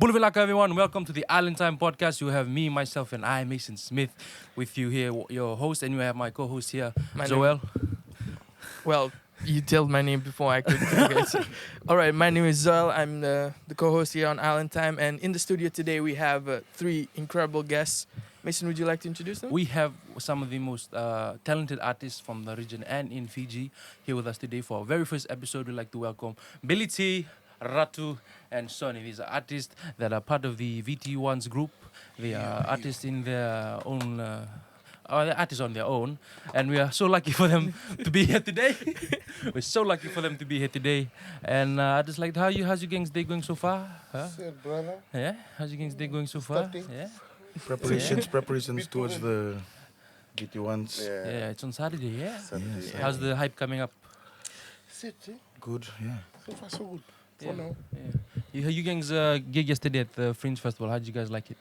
Bulvilaka, everyone. Welcome to the Island Time podcast. You have me, myself, and I, Mason Smith, with you here, your host, and you have my co-host here, Zoyal. Well, you told my name before I could. All right, my name is Zoyal. I'm the co-host here on Island Time, and in the studio today we have three incredible guests. Mason, would you like to introduce them? We have some of the most talented artists from the region and in Fiji here with us today for our very first episode. We'd like to welcome Billy T, Ratu, and Soni. These are artists that are part of the VT1's group. They are artists in their own... they're artists on their own, and we are so lucky for them to be here today. We're so lucky for them to be here today. And I just like, how's your gang's day going so far? Huh? Said, brother. Yeah? How's your gang's day going so far? Starting. Yeah? Preparations towards the GT1s. Yeah, it's on Saturday, yeah? Saturday. Yeah. How's the hype coming up? Sit, eh? Good, yeah. So far, so good. Yeah. For now. Yeah. You gangs gig yesterday at the Fringe Festival. How did you guys like it?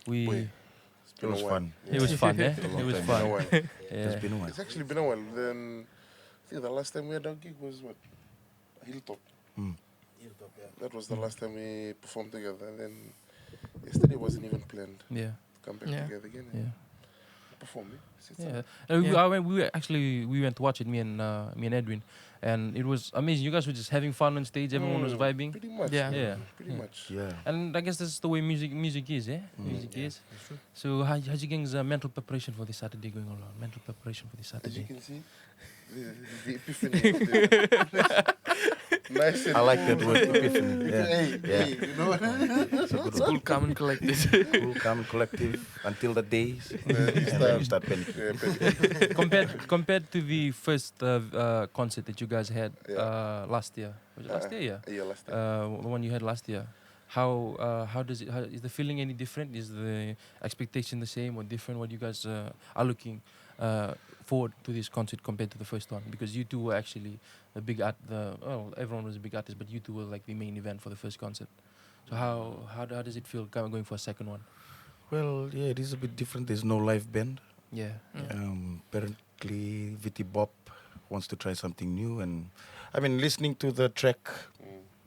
Wait. It's It been was a while. fun. It was fun, eh? a long It was time. It's been a fun. while. Yeah. It's been a while. It's actually been a while. Then, I think the last time we had our gig was what? Hilltop. Mm. That was the last time we performed together. And then yesterday wasn't even planned Yeah. to come back Yeah. together again. Yeah. Perform, eh? Sit Yeah. down. We went to watch it, me and Edwin, and it was amazing. You guys were just having fun on stage. Everyone was vibing. Pretty much. Yeah. Yeah. Pretty much. Yeah. And I guess that's the way music is, eh? Music is. So how's your gang's mental preparation for this Saturday going on? Mental preparation for this As you Saturday. can see, the epiphany. of the- nice and I like that cool. word, epiphany. Yeah. Hey, Yeah. hey, you know what? It's a good Cool, one. calm, and collected. Cool, calm, collective until the days. You And then you start panicking. Yeah, compared to the first concert that you guys had last year. Was it last year? Yeah. yeah, last time. The one you had last year. How does it? Is the feeling any different? Is the expectation the same or different? What you guys are looking forward to this concert compared to the first one? Because you two were actually the big everyone was a big artist, but you two were like the main event for the first concert. So how does it feel going for a second one? Well, yeah, it is a bit different. There's no live band. Yeah. Apparently, VT Bop wants to try something new. And I mean, listening to the track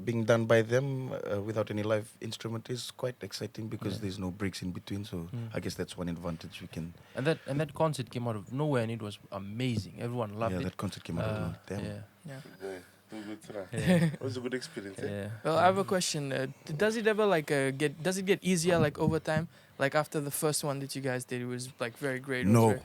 being done by them without any live instrument is quite exciting because there's no breaks in between. So I guess that's one advantage we can. And that concert came out of nowhere and it was amazing. Everyone loved Yeah, it. that concert came out of nowhere. Damn. Yeah. Yeah. Yeah, too good to know. Yeah. It was a good experience. Eh? Yeah. Well, I have a question. Does it ever does it get easier like over time? Like after the first one that you guys did, it was like very great. It was No. very-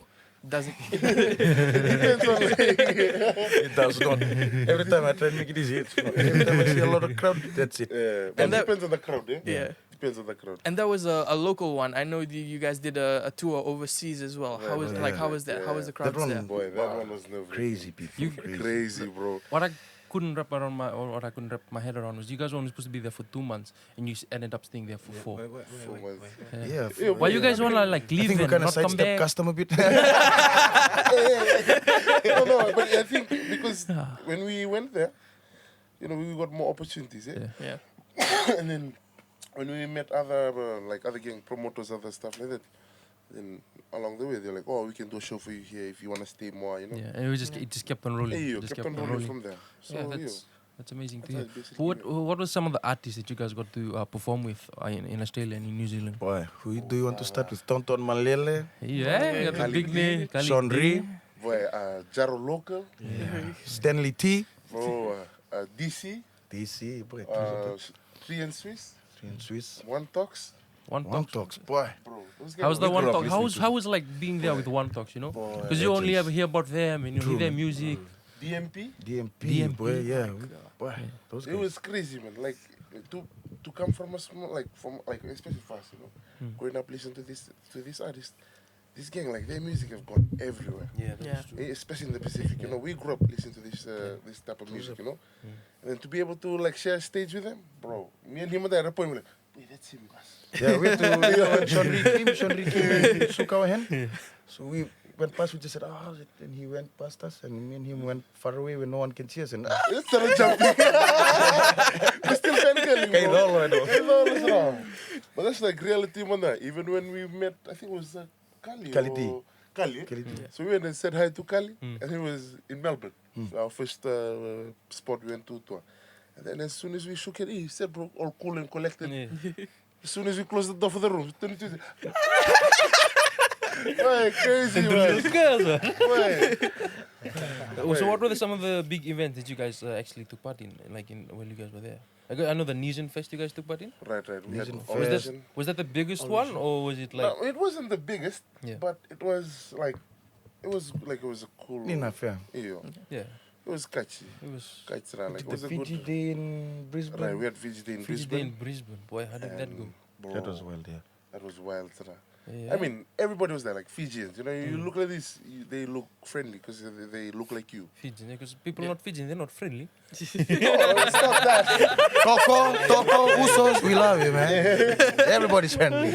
doesn't. Depends on It does not. Every time I try and make it easy, it's not. Every time I see a lot of crowd, that's it. but And that- depends on the crowd, eh? Yeah. Depends on the crowd. And that was a local one. I know you guys did a tour overseas as well. Yeah, How was yeah. how was that? How was the crowds one- there? Boy, that one was nerve Crazy people. You- Crazy, bro. What I couldn't wrap around what I couldn't wrap my head around was you guys were only supposed to be there for 2 months and you ended up staying there for 4. 4 months. Yeah. Yeah, Why you guys wanna like I leave think we and kind of not come sidestep back? custom a bit. No, but I think because when we went there, we got more opportunities, eh? Yeah. Yeah. And then when we met other other gang promoters, other stuff like that, then along the way they're like, oh, we can do a show for you here if you want to stay more, you know. Yeah, and it just kept on rolling. Hey, you Just kept on rolling from there. So Yeah, that's amazing to hear. that's basically What were some of the artists that you guys got to perform with in Australia and in New Zealand? Boy, who do you want to start with? Tonton Malele, Yeah, we got the big name. Kali Sean D. Ree, boy, Jaro Local, Stanley T, bro, DC, DC, boy, Free and Swiss, in Swiss. One Talks, One One Talks. Talks, boy. bro. Those guys How's the were One grew up Talk? listening How was like being there with One Talks? Boy, Because you only legends. ever hear about them and you hear their music. DMP. DMP, boy, yeah. Boy, those It guys. was crazy, man. Like to come from a small, especially for us, growing up listening to this artist, this gang, like their music have gone everywhere. Yeah. Especially in the Pacific, we grew up listening to this type of music, and then to be able to like share a stage with them, bro. Me and him at that point, we're like, wait, that's him, guys. Yeah, we went to Sean Ree came and shook our hand. So we went past, we just said, oh, how's it? And he went past us, and me and him went far away where no one can see us. And Let's start jumping. We're still fangirling, Kay bro. Rolo, I know. Kay Rolo is wrong. But that's like reality, man. Even when we met, I think it was Kali. Kali D. or- Kali. Kali D. So we went and said hi to Kali, and he was in Melbourne. So our first spot we went to tour. And then as soon as we shook it, he said, bro, all cool and collected. Yeah. As soon as we close the door for the room, turn to Why, crazy, man. Girls, Why? So what were some of the big events that you guys actually took part in, like when you guys were there? I know the Nisian Fest you guys took part in. Right. We had Asian Was Fest. that was that the biggest one, or was it like? No, it wasn't the biggest, Yeah. but it was it was a cool. Enough, yeah. Yeah. Yeah, It was catchy. it was Catchy, like, it The was a Fiji good. Day in Brisbane. Right, we had Fiji Day in Fiji Day in Brisbane. Brisbane. Boy, how did that go? Bro, That was wild, yeah. That was wild, Sarah. Yeah. I mean, everybody was there, like Fijians. You know, you look like this, they look friendly because they look like you. Fijian, because people not Fijian, they're not friendly. No, it's not that. Toko, Usos, we love you, man. Everybody's friendly.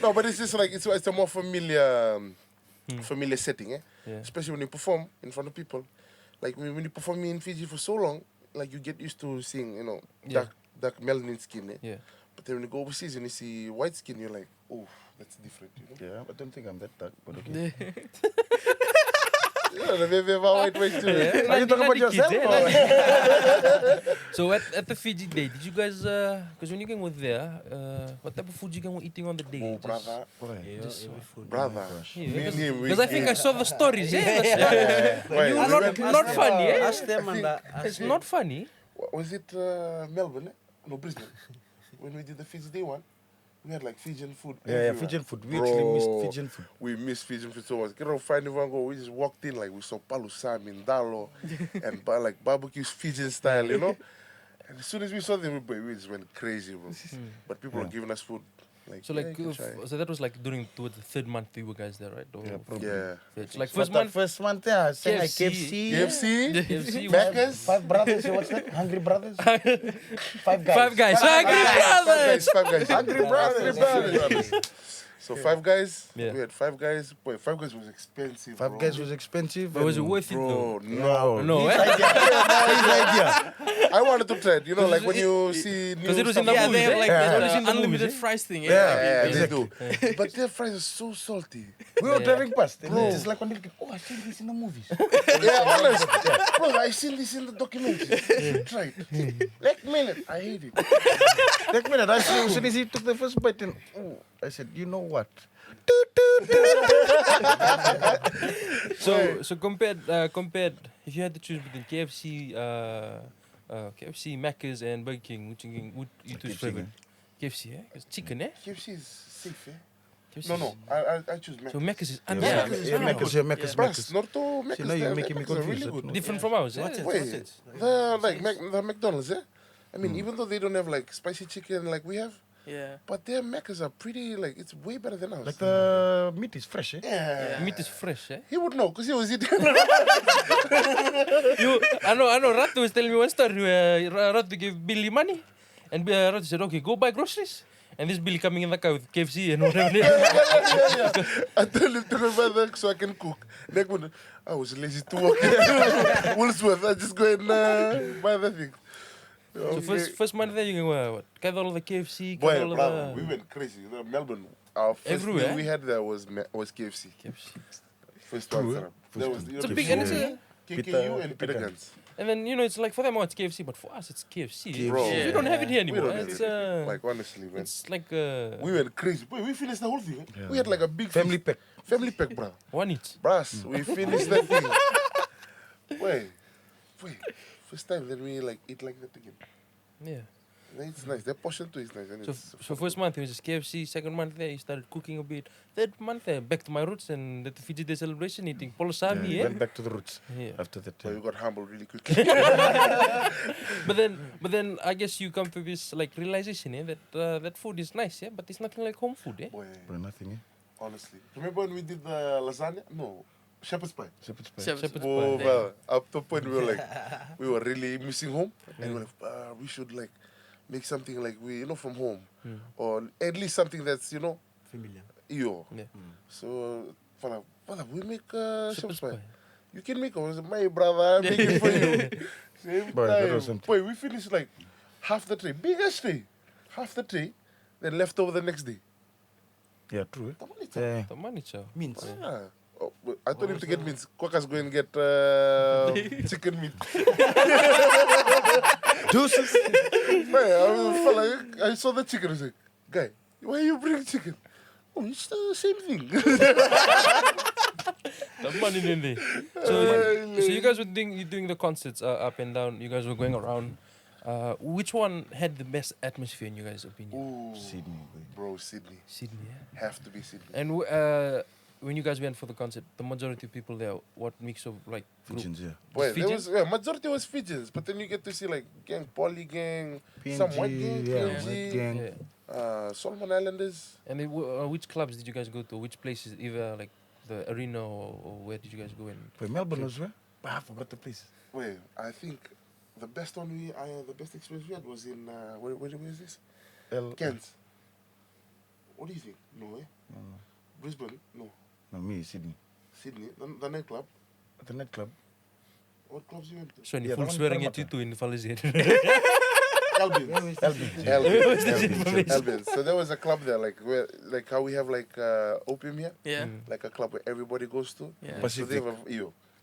No, but it's just like it's a more familiar setting, eh? Yeah. Especially when you perform in front of people. Like when you perform in Fiji for so long, like you get used to seeing, Yeah. dark melanin skin, eh? Yeah. But then when you go overseas and you see white skin, you're like, oh, that's different, Yeah, I don't think I'm that dark, but okay. Yeah, we have our white race too. Yeah. Are you talking about yourself? Kids, or- So at the Fiji Day, did you guys? Because when you guys were there, what type of food you guys were eating on the day? Oh, brother. Just, Brother. Me and him, Because I think I saw the stories. Yeah, Wait, You we not went- not funny. Eh? Ask them and It's not funny. Was it Melbourne? No, Brisbane. When we did the Fiji Day one, we had like Fijian food. Yeah, everywhere. Fijian food. We actually missed Bro, Fijian food. We missed Fijian food so much. Get on Friday one go, we just walked in like we saw palu sami, dalo, and like barbecue Fijian style, you know. And as soon as we saw them, we just went crazy, bro. But people were giving us food. Like, So yeah, like, you can try. so that was like towards the third month you were guys there, right? Or Yeah, probably. Yeah. it's like But first the month. first month, yeah, saying like KFC. KFC. KFC, KFC, Macca's. Five brothers, what's that? Hungry brothers? Five guys. Five guys. Hungry brothers. Five guys. Hungry brothers. So Five Guys, Yeah. we had Five Guys. Boy, Five Guys was expensive. Five bro. guys was expensive. But was it and- worth it though? Bro, no. No, His eh? idea. His idea. I wanted to try it. You know, like when you see new Because it was in the stuff. Yeah, movies, they have eh? like It's that always in the unlimited movies, eh? fries thing. Yeah, they exactly. do. But their fries are so salty. We were Yeah. driving past, and Bro. it's just like when they get, oh, I've seen this in the movies. Yeah, honest. Bro, I seen this in the documentary. Try it. Like minute, I hate it. Next minute, as soon as he took the first bite, and oh, I said, you know what? So compared, if you had to choose between KFC, Macca's, and Burger King, which would you choose KFC, favorite? man. KFC, eh? It's chicken, eh? KFC is safe, eh? KFC No, I choose Mac. So Macca's is Yeah, underrated. Macca's, yeah, Macca's, yeah, Macca's, Bros, Macca's. not to Mac. See, now you're making me confused. Really I good. don't know. Different from ours, eh? What's it? Wait, What's it? the McDonald's, eh? I mean, even though they don't have like spicy chicken like we have, Yeah. but their Macca's are pretty like it's way better than ours. Like the meat is fresh, eh? yeah. Meat is fresh, eh? He would know because he was eating. I know. Ratu was telling me one story where Ratu gave Billy money, and Ratu said, "Okay, go buy groceries." And this Billy coming in the car with KFC and whatever. Yeah. I told him to go buy that so I can cook. Like when I was lazy to walk in Woolworths, I just go and buy that thing. So first month there, you go what? Got all the KFC, got Boy, all brother, the we went crazy. You know, Melbourne, our first Everywhere. meal we had there was KFC. KFC. First one, True, Sarah. First There was one. you It's a know, big, before and it's a, KKU and Peter Peter Guns. Guns. and then it's like for them, it's KFC, but for us, it's KFC. Bro, We don't have it here we anymore. don't have It's it. Like honestly, man. it's like We went crazy. Boy, we finished the whole thing. Eh? Yeah. We had like a big Family pack. family pack, bro. one each. Brass, we finished that thing. Wait. First time that we like eat like that again. Yeah. It's nice. That portion too is nice. And So, it's so first month it was just KFC. Second month there, he started cooking a bit. Third month there, back to my roots and at the Fiji Day celebration, eating polo Yeah, sami. we Yeah, went back to the roots yeah. after that. so Yeah. we got humble really quickly. But then I guess you come to this like realization, that that food is nice, yeah, but it's nothing like home food, eh? Boy, Bro, nothing, eh? honestly. Remember when we did the lasagna? No, shepherd's pie. Shepherd's pie. Shepherd's Oh, pie. well, up to the point we were like, we were really missing home, and we were like, we should like make something like from home, or at least something that's Familiar. Yeah. So, father, we make shepherd's Shepherd's pie. pie. You can make it. I was like, my brother, I make it for you. Same Boy, that time. was something. Boy, we finished like half the tray, biggest tray, half the tray, then left over the next day. Yeah, true, eh? Tamalita. Yeah. The money, chow. Means. Ah. Oh, but I told him to get meat. Quacker's going to get chicken meat. Juices. Man, I saw the chicken. I was like, guy, why you bring chicken? Oh, it's the same thing. The money in there. So you guys were doing the concerts up and down. You guys were going around. Which one had the best atmosphere in your guys' opinion? Ooh, Sydney, bro, Sydney. Sydney, yeah. Have to be Sydney. And when you guys went for the concert, the majority of people there, what mix of like group? Fijians, yeah. Well, there Fijians? was majority was Fijians, but then you get to see like gang, Poly gang, some white gang, yeah, PNG, white gang. Yeah. Solomon Islanders. And then, which clubs did you guys go to? Which places? Either like the arena or where did you guys go in? Wait, Melbourne was where? I forgot the place. Well, I think the best one the best experience we had was in where is this? Cairns. What do you think? No, eh? No, Brisbane? No. no, me, Sydney. Sydney? The nightclub? At the nightclub. What clubs you went to? So, Yeah, full the one in swearing at Parramatta. you two in Valencia. Albions. Albions. So there was a club there, like where, like how we have like opium here, Yeah. like a club where everybody goes to. Yeah. So they have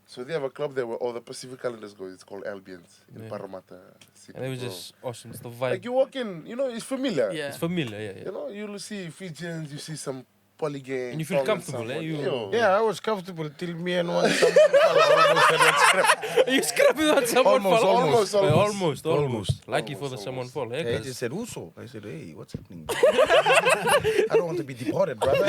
so they have a club there where all the Pacific Islanders go. It's called Albions in Yeah. Parramatta City. And it was bro. just awesome. It's the vibe. like you walk in, it's familiar. Yeah. It's familiar, yeah. You know, you'll see Fijians, you see some Poly gang. And you feel comfortable, eh? Yeah, I was comfortable till me and one someone almost had one scrap. You scrapping on someone Almost, fall? almost. Almost. Lucky for the Almost, someone almost. fall, eh? Yeah, he 'Cause- just said, Uso. I said, hey, what's happening? I don't want to be deported, brother.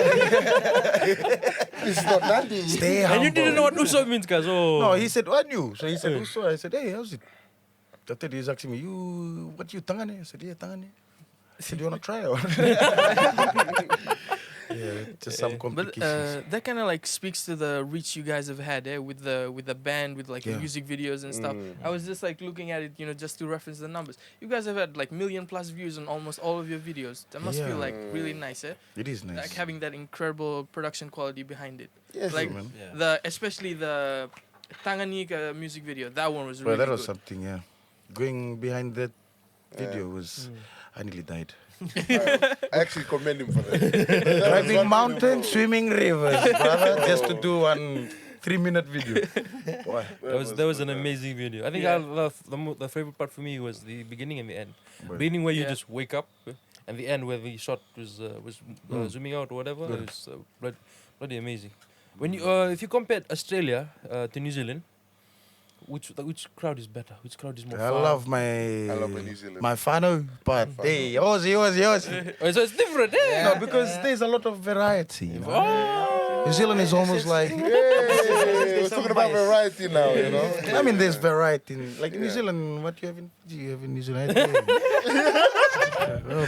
It's not nothing. Stay and humble. you didn't know what Uso means, guys. Oh. No, he said, what knew? So he said, Yeah. Uso. I said, hey, how's it? I thought he was asking me, what you tangane? I said, yeah, tangane. I said, you want to try or? Yeah, just some But complications. that kind of like speaks to the reach you guys have had, with the band, with like Yeah. music videos and stuff. I was just like looking at it, just to reference the numbers. You guys have had like 1 million+ views on almost all of your videos. That must feel Yeah. like really nice, eh? It is nice. Like having that incredible production quality behind it. Yes, Like man. especially the Tanganyika music video. That one was Well, really that was good. something, yeah. Going behind that video was, I nearly died. I actually commend him for that. That was Driving one mountains, video, swimming rivers, brother, just to do one 3-minute video. Boy. That was an amazing video. I think Yeah. the favorite part for me was the beginning and the end. But- Beginning where you Yeah. just wake up, and the end where the shot was zooming out or whatever. Good. It was bloody amazing. When you if you compared Australia to New Zealand, which crowd is better? Which crowd is more I fun? love I love my New Zealand. my whānau, but hey, yours. Oh, so it's different, eh? No, because there's a lot of variety. You know? Oh. New Zealand is almost like, Hey, we're talking about variety now, you know. I mean, there's variety. Like New Zealand, what you have in Fiji, you have in New Zealand. Oh,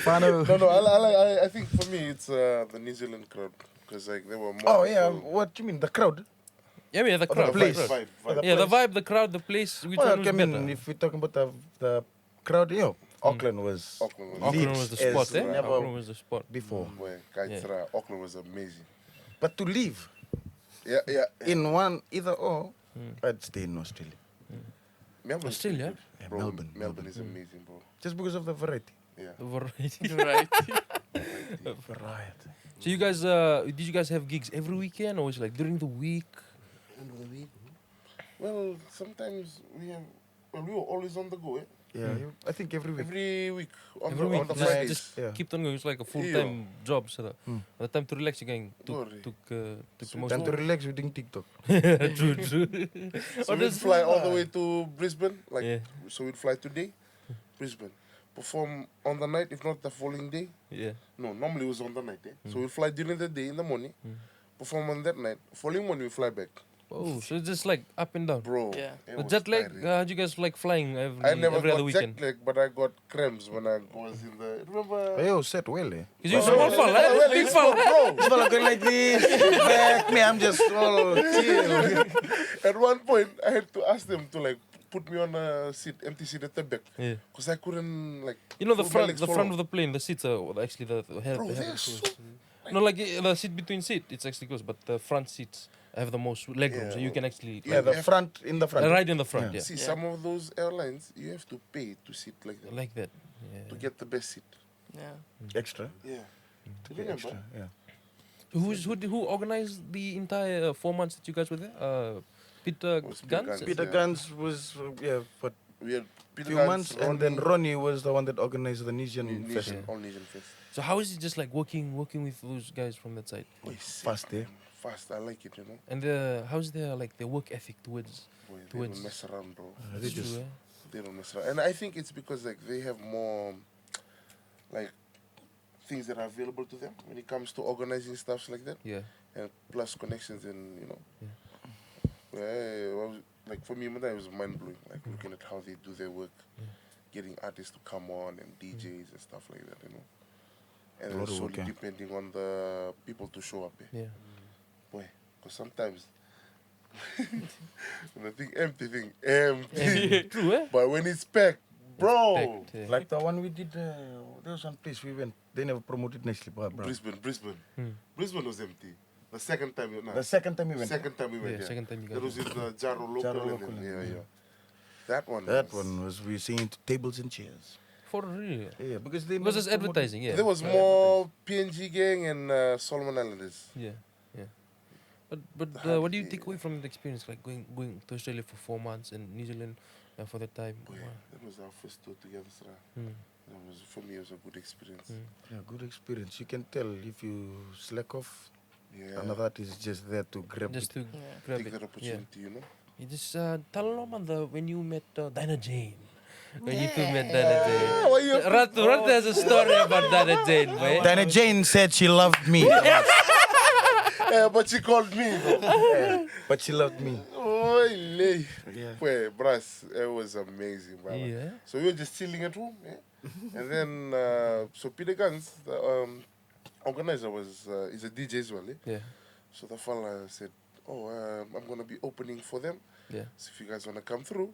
whānau. No, I think for me it's the New Zealand crowd because like they were more. Oh yeah, people- what do you mean, the crowd? Yeah, the Oh, crowd. the place. Vibe. Yeah, the vibe, the crowd, the place. Which Well, one was I mean, better? if we're talking about the crowd, Auckland was Auckland was the lit spot, as eh? never Auckland was the spot. before. Where Kaitra, Auckland was amazing. But to live Yeah. in one either or, I'd stay in Australia. Melbourne. Australia? Yeah, Bro, Melbourne. Melbourne is amazing, bro. Just because of the variety. Yeah. The variety. right. Variety. So you guys, did you guys have gigs every weekend, or was it like during the week? Well, sometimes we were always on the go, eh? Yeah, I think every week. Every week on Every the week, on the just- Fridays. just Yeah. Keep on going. It's like a full-time job. So the time to relax, you're going Glory. to most Time to relax, we doing TikTok. True. So we'd fly all the way to Brisbane, like Yeah. so we'd fly today, Brisbane, perform on the night, if not the following day. Yeah. No, normally it was on the night. Eh? So we'd fly during the day in the morning, perform on that night. Following morning we fly back, Oh, so it's just like up and down. bro. Yeah. it The was jet lag, tiring. how'd you guys like flying I never every other got jet weekend? lag, but I got cramps when I was in the. Remember? Hey, set well, eh? Because you're small fella, eh? Well, Big it's fella. bro. This fella going like this, back me, I'm just all chill. At one point, I had to ask them to like put me on a seat, empty seat at the back, Yeah. because I couldn't like. You know the put my front, legs the front forward. of the plane, the seats are actually the head. Bro, the head they're of the so. no, like the seat between seat, it's actually close, but the front seats have the most leg room, so Yeah. you can actually Yeah, the front, in the front. right in the front, yeah, See, some of those airlines, you have to pay to sit like that like that. to Yeah. get the best seat. Yeah. Extra. Yeah. To Remember? extra, yeah. Who organized the entire 4 months that you guys were there? Peter Was Peter Guns. Guns. Peter Yeah. Guns was, but we had Peter Few Gans, months, and then Ronnie was the one that organized the Nisian Fest. Yeah. All Nation Fest. So how is it just like working with those guys from that side? Boy, sick, Fast, eh? man. Fast, I like it, you know. And how's their like their work ethic towards? Boy, they Towards- don't mess around, bro. They It's just true, eh? They don't mess around. And I think it's because like they have more like things that are available to them when it comes to organizing stuff like that. Yeah. And plus connections and, you know. Yeah. Like for me, man, it was mind blowing. Like looking at how they do their work, getting artists to come on and DJs and stuff like that, you know. And A then lot of solely work, yeah. depending on the people to show up. Eh? Yeah. Boy, because sometimes when I think empty. True, eh? But when it's packed, bro. Packed, yeah. like the one we did. There was one place we went. They never promoted nicely, bro. Brisbane. Hmm. Brisbane was empty. The second time, The second time we went. Second time we went, yeah. Second time you That guys. was in the Jaro local. Jaro and local, then- yeah. yeah. That one. That one was we singing to tables and chairs. For real. Yeah, because they Because never it's promoted- advertising, yeah. There was more PNG gang and Solomon Islanders. Yeah, yeah. But what do you take away from the experience, like going to Australia for 4 months and New Zealand for that time? Boy, Wow. that was our first tour together, sir. Hmm. That was, for me, it was a good experience. Hmm. Yeah, good experience. You can tell if you slack off, Yeah. another artist is just there to grab Just it. to grab Take it. that opportunity, you know. You just tell them on when you met Dinah Jane. When you two met Dinah Jane. Why you have to- Ratu has a story about Dinah Jane, boy. Diana Jane said she loved me, Yeah, but she called me. Bro. but she loved me. Oh, lay. Yeah. Boy, brass, it was amazing, brother. Yeah. So we were just chilling at home, yeah? And then, so Peter Gans, the organizer, is a DJ as well, eh? Yeah. So the fella said, oh, I'm going to be opening for them. Yeah. So if you guys want to come through.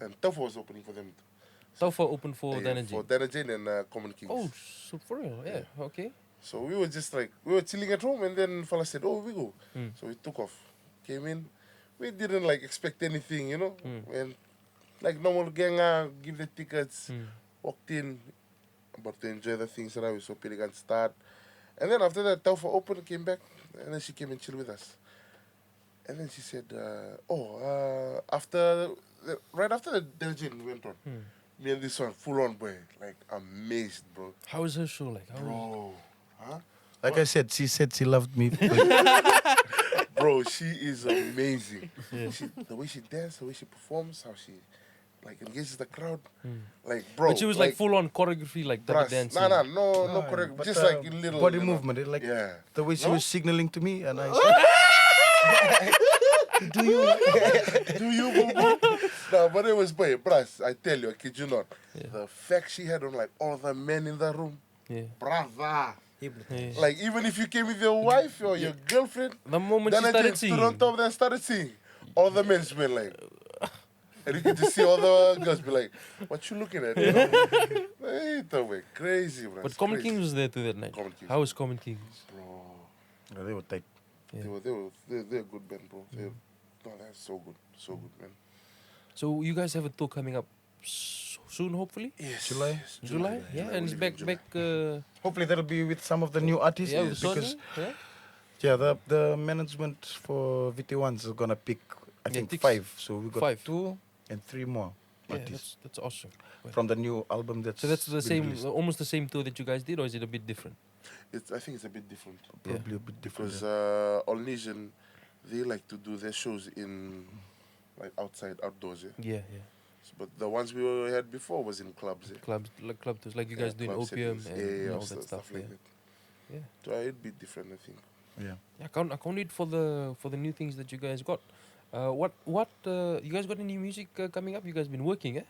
And Tough was opening for them. Taufa open for Yeah, Dinah for Jane. Dana Jane and Common Kings. Oh, so for real, yeah. Okay. So we were just like, we were chilling at home and then fella said, oh, we go. Mm. So we took off. Came in. We didn't like expect anything, you know. And like normal gang, give the tickets, walked in, about to enjoy the things that we saw Peter Gans start. And then after that, Taufa opened, came back, and then she came and chilled with us. And then she said, right after the Delgin went on, me and this one, full on, boy, like amazed, bro. How was her show like? How was Bro, huh? Like I said she loved me. Bro, she is amazing. The way she dances, the way she performs, how she like engages the crowd. Like, bro. But she was like full on choreography, like double brass. dancing. No correct. But, Just like in little body you know. movement, like Yeah. the way she No? was signaling to me, and I said, Do you, boo? No, but it was, boy, brass. I tell you, I kid you not. Yeah. The fact she had on like all the men in the room, Yeah. brother. Yeah. Like even if you came with your wife or your girlfriend, The moment she then I started just stood on singing. top and then started singing. All the men were like, and you could just see all the girls be like, "What you looking at?" You know? Hey, that way crazy, bro. But Common Kings was there too that night. Common Kings. How was Common Kings? bro. they were tight. Yeah. They're good band, bro. No, that's so good, man. So you guys have a tour coming up soon, hopefully? Yes, July? yes, July? Yeah, and it's We'll leave in back. Hopefully that'll be with some of the new artists. Yeah, with because Soni. Yeah? the management for VT1s is gonna pick I Yeah, think ticks. 5. So we got 5. 2 and 3 more Yeah, artists that's awesome. from the new album that's So that's the been same, released. almost the same tour that you guys did, or is it a bit different? I think it's a bit different Probably a bit different. because Polynesian, they like to do their shows in like outdoors. Yeah. Yeah, yeah. But the ones we had before was in clubs. Yeah. Club tours, like you guys doing club opium settings. and yeah, all so that stuff. like Yeah. that. Yeah. So it'd be different, I think. yeah. Yeah, I can't wait for the new things that you guys got. What you guys got any music coming up? You guys been working, eh?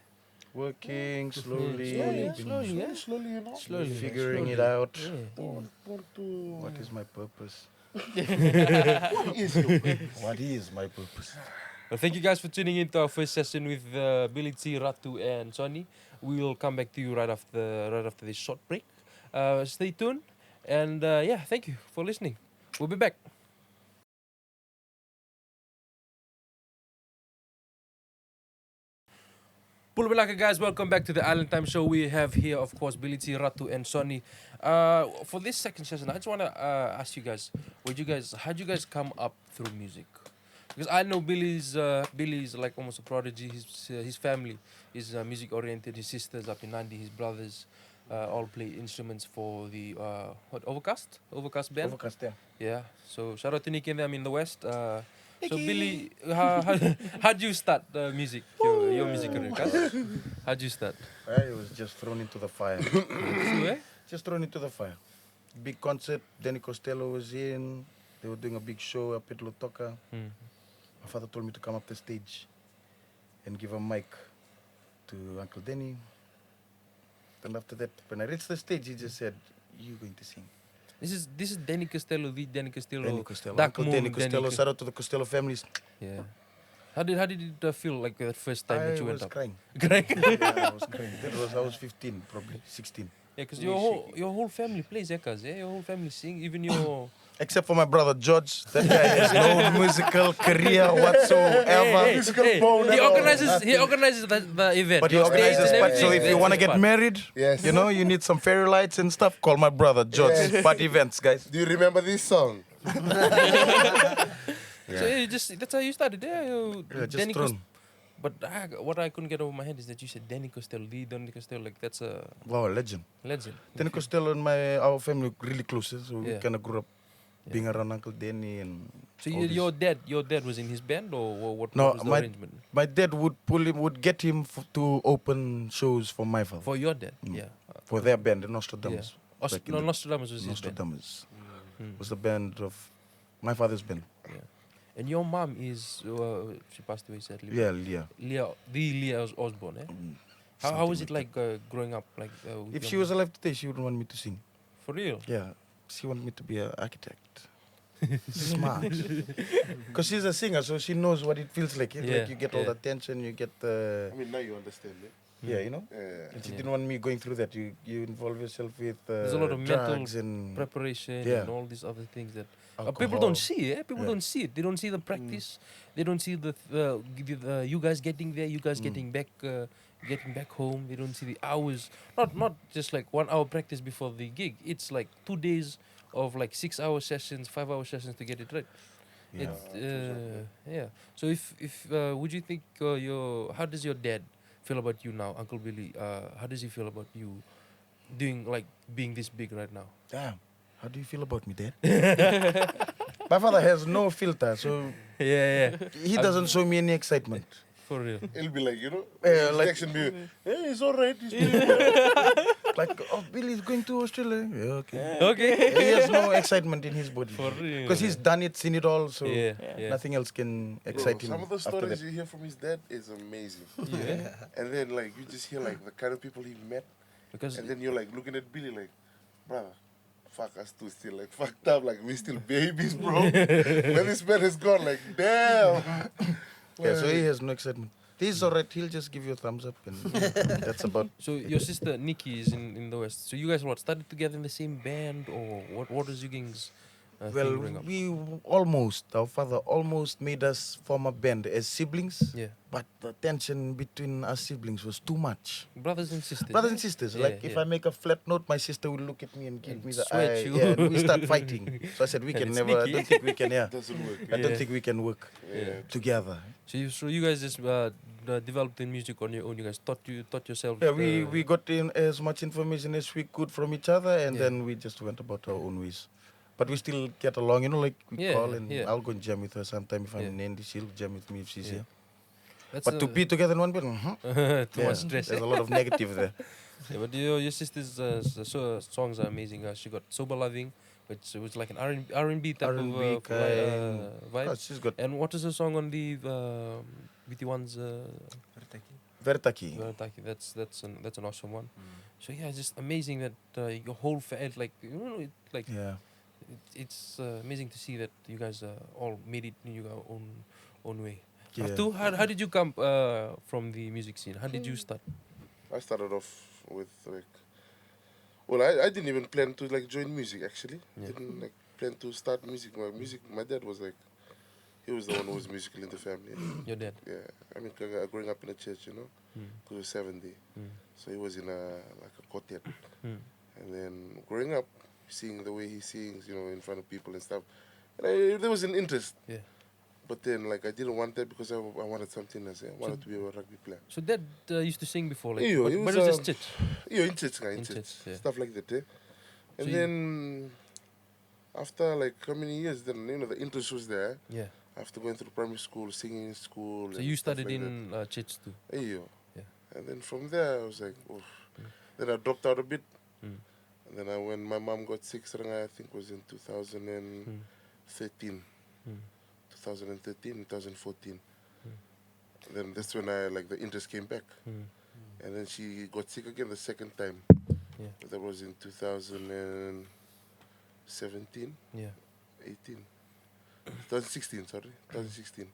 Working slowly, Slowly, been yeah. Slowly, you know. Slowly, man, figuring it slowly. out. Yeah. Want to. What is my purpose? What is your purpose? What is my purpose? Well, thank you guys for tuning in to our first session with Billy T, Ratu, and Soni. We will come back to you right after this short break. Stay tuned, and yeah, thank you for listening. We'll be back. Pulbalaka guys, welcome back to the Island Time Show. We have here, of course, Billy T, Ratu, and Soni. For this second session, I just want to ask you guys, how'd you guys come up through music? Because I know Billy's like almost a prodigy. His family is music oriented. His sisters up in Nandi, his brothers all play instruments for the Overcast band. Overcast, yeah. Yeah. So shout out to Nick and them in the West. So Billy, how'd you start music? Your music career, Kas? How'd you start? I was just thrown into the fire. So, eh? Just thrown into the fire. Big concert, Danny Costello was in. They were doing a big show up at Lotoka. Mm. My father told me to come up the stage and give a mic to Uncle Danny. And after that, when I reached the stage, he just said, "You're going to sing." This is Danny Costello, the Danny Costello. Danny Costello. Dark Uncle Moon Danny Costello. Shout out to the Costello families. Yeah. How did it feel like the first time that I you went was up? crying. Crying? Yeah, I was crying. I was 15, probably 16. Yeah, because your whole family plays ekas, yeah? Your whole family sing, even your... Except for my brother George. That guy has no musical career whatsoever. He organizes the event. But he your organizes stage and parties. So everything, if you that's want to his get part. married, Yes. you know, you need some fairy lights and stuff, call my brother George. Yes. Party events, guys. Do you remember this song? So yeah, that's how you started, yeah? Yeah, just Danny thrown. But what I couldn't get over my head is that you said Danny Costello, the Danny Costello, like that's a Wow, legend. legend. Danny Costello and our family were really close, so we Yeah. kind of grew up being around Uncle Danny and. So all this. your dad was in his band, or what No, was the arrangement? My dad would get him to open shows for my father, For your dad, Mm. yeah. for their band, the Nostradamus. Back in the- Nostradamus was his band. Nostradamus Mm. was the band of my father's band. Yeah. And your mom is, she passed away sadly. Yeah, Leah. Leah Osborne, eh? How Something was it like like growing up? Like, with If your she was alive today, she wouldn't want me to sing. for real? Yeah, she wanted me to be an architect. Smart. Because she's a singer, so she knows what it feels like. It's Yeah, like you get all yeah. the attention, you get the... I mean, now you understand it. Yeah, you know? Yeah. And she Yeah. didn't want me going through that. You involve yourself with There's a lot of mental drugs and Preparation Yeah. and all these other things that alcohol. people don't see. People Yeah. don't see it. They don't see the practice. They don't see the you guys getting there. You guys getting back home. They don't see the hours. Not just like 1 hour practice before the gig. It's like 2 days of like 6 hour sessions, 5 hour sessions to get it right. Yeah. Yeah. So if would you think how does your dad feel about you now, Uncle Billy? How does he feel about you being this big right now? Damn. How do you feel about me, Dad? My father has no filter, so Yeah. he doesn't show me any excitement. For real. It'll be like, Yeah, his like- reaction be, hey, it's all right. He's doing well." Like, oh, Billy's going to Australia. Yeah, okay. Okay. He has no excitement in his body. For real. Because he's done it, seen it all, so Yeah. nothing else can Bro, excite him. some of the after stories that. you hear from his dad is amazing. Yeah. And then, like, you just hear, like, the kind of people he met. Because And then you're, like, looking at Billy, like, brother, fuck us two still, like, fucked up. Like, we still babies, bro. When this man is gone, like, damn. Yeah, so he has no excitement. He's alright, he'll just give you a thumbs up, and that's about. so your sister Nikki is in the West. So you guys started together in the same band, or what was you guys thing Well, growing up? our father almost made us form a band as siblings, Yeah. but the tension between us siblings was too much. Brothers and sisters. Brothers eh? and sisters, Yeah, like if yeah. I make a flat note, my sister will look at me and give And me the sweat eye. you. Yeah, and we start fighting. So I said, we And can it's never, I sneaky. don't think we can, yeah. Doesn't work. I don't Yeah. think we can work Yeah. together. So you guys just developed the music on your own. You guys taught yourself. Yeah, we got in as much information as we could from each other, and Yeah. then we just went about our own ways. But we still get along, like we Yeah, call and yeah. I'll go and jam with her sometime if I'm Yeah. in Andy. She'll jam with me if she's Yeah. here. That's But to be together in one bed, too much stress. There's a lot of negative there. Yeah, but your sister's songs are amazing. She got Sober Loving, which was like an R&B type R&B of kind. vibe. Oh, she's got And what is the song on the with the ones Veritaki. Taki? That's an awesome one. So yeah, it's just amazing that your whole Yeah. it's amazing to see that you guys all made it in your own way. Yeah. Ratu, how did you come from the music scene? How did you start? I started off with, like, well, I didn't even plan to, like, join music, actually. Yeah. Didn't, like, plan to start music. My dad was, like, he was the one who was musical in the family. Your dad. Yeah, I mean, growing up in a church, Mm. he was 70. Mm. So he was in like a quartet. Mm. And then growing up, seeing the way he sings, in front of people and stuff, and there was an interest. Yeah. But then, like, I didn't want that because I wanted something else. I wanted to be a rugby player. So Dad used to sing before, like, Eyo, but it it was, was just chit. In church, In church, yeah. stuff like that. Eh? And So then, after like how many years, then the interest was there. Yeah. After going through primary school, singing in school. So and you stuff studied like in church too. that. Eyo. Yeah. And then from there, I was like, oof. Then I dropped out a bit. Mm. And then when my mom got sick, I think was in 2013. 2014. Then that's when the interest came back. And then she got sick again the second time. Yeah. That was in 2017, Yeah. 18, 2016, sorry, 2016.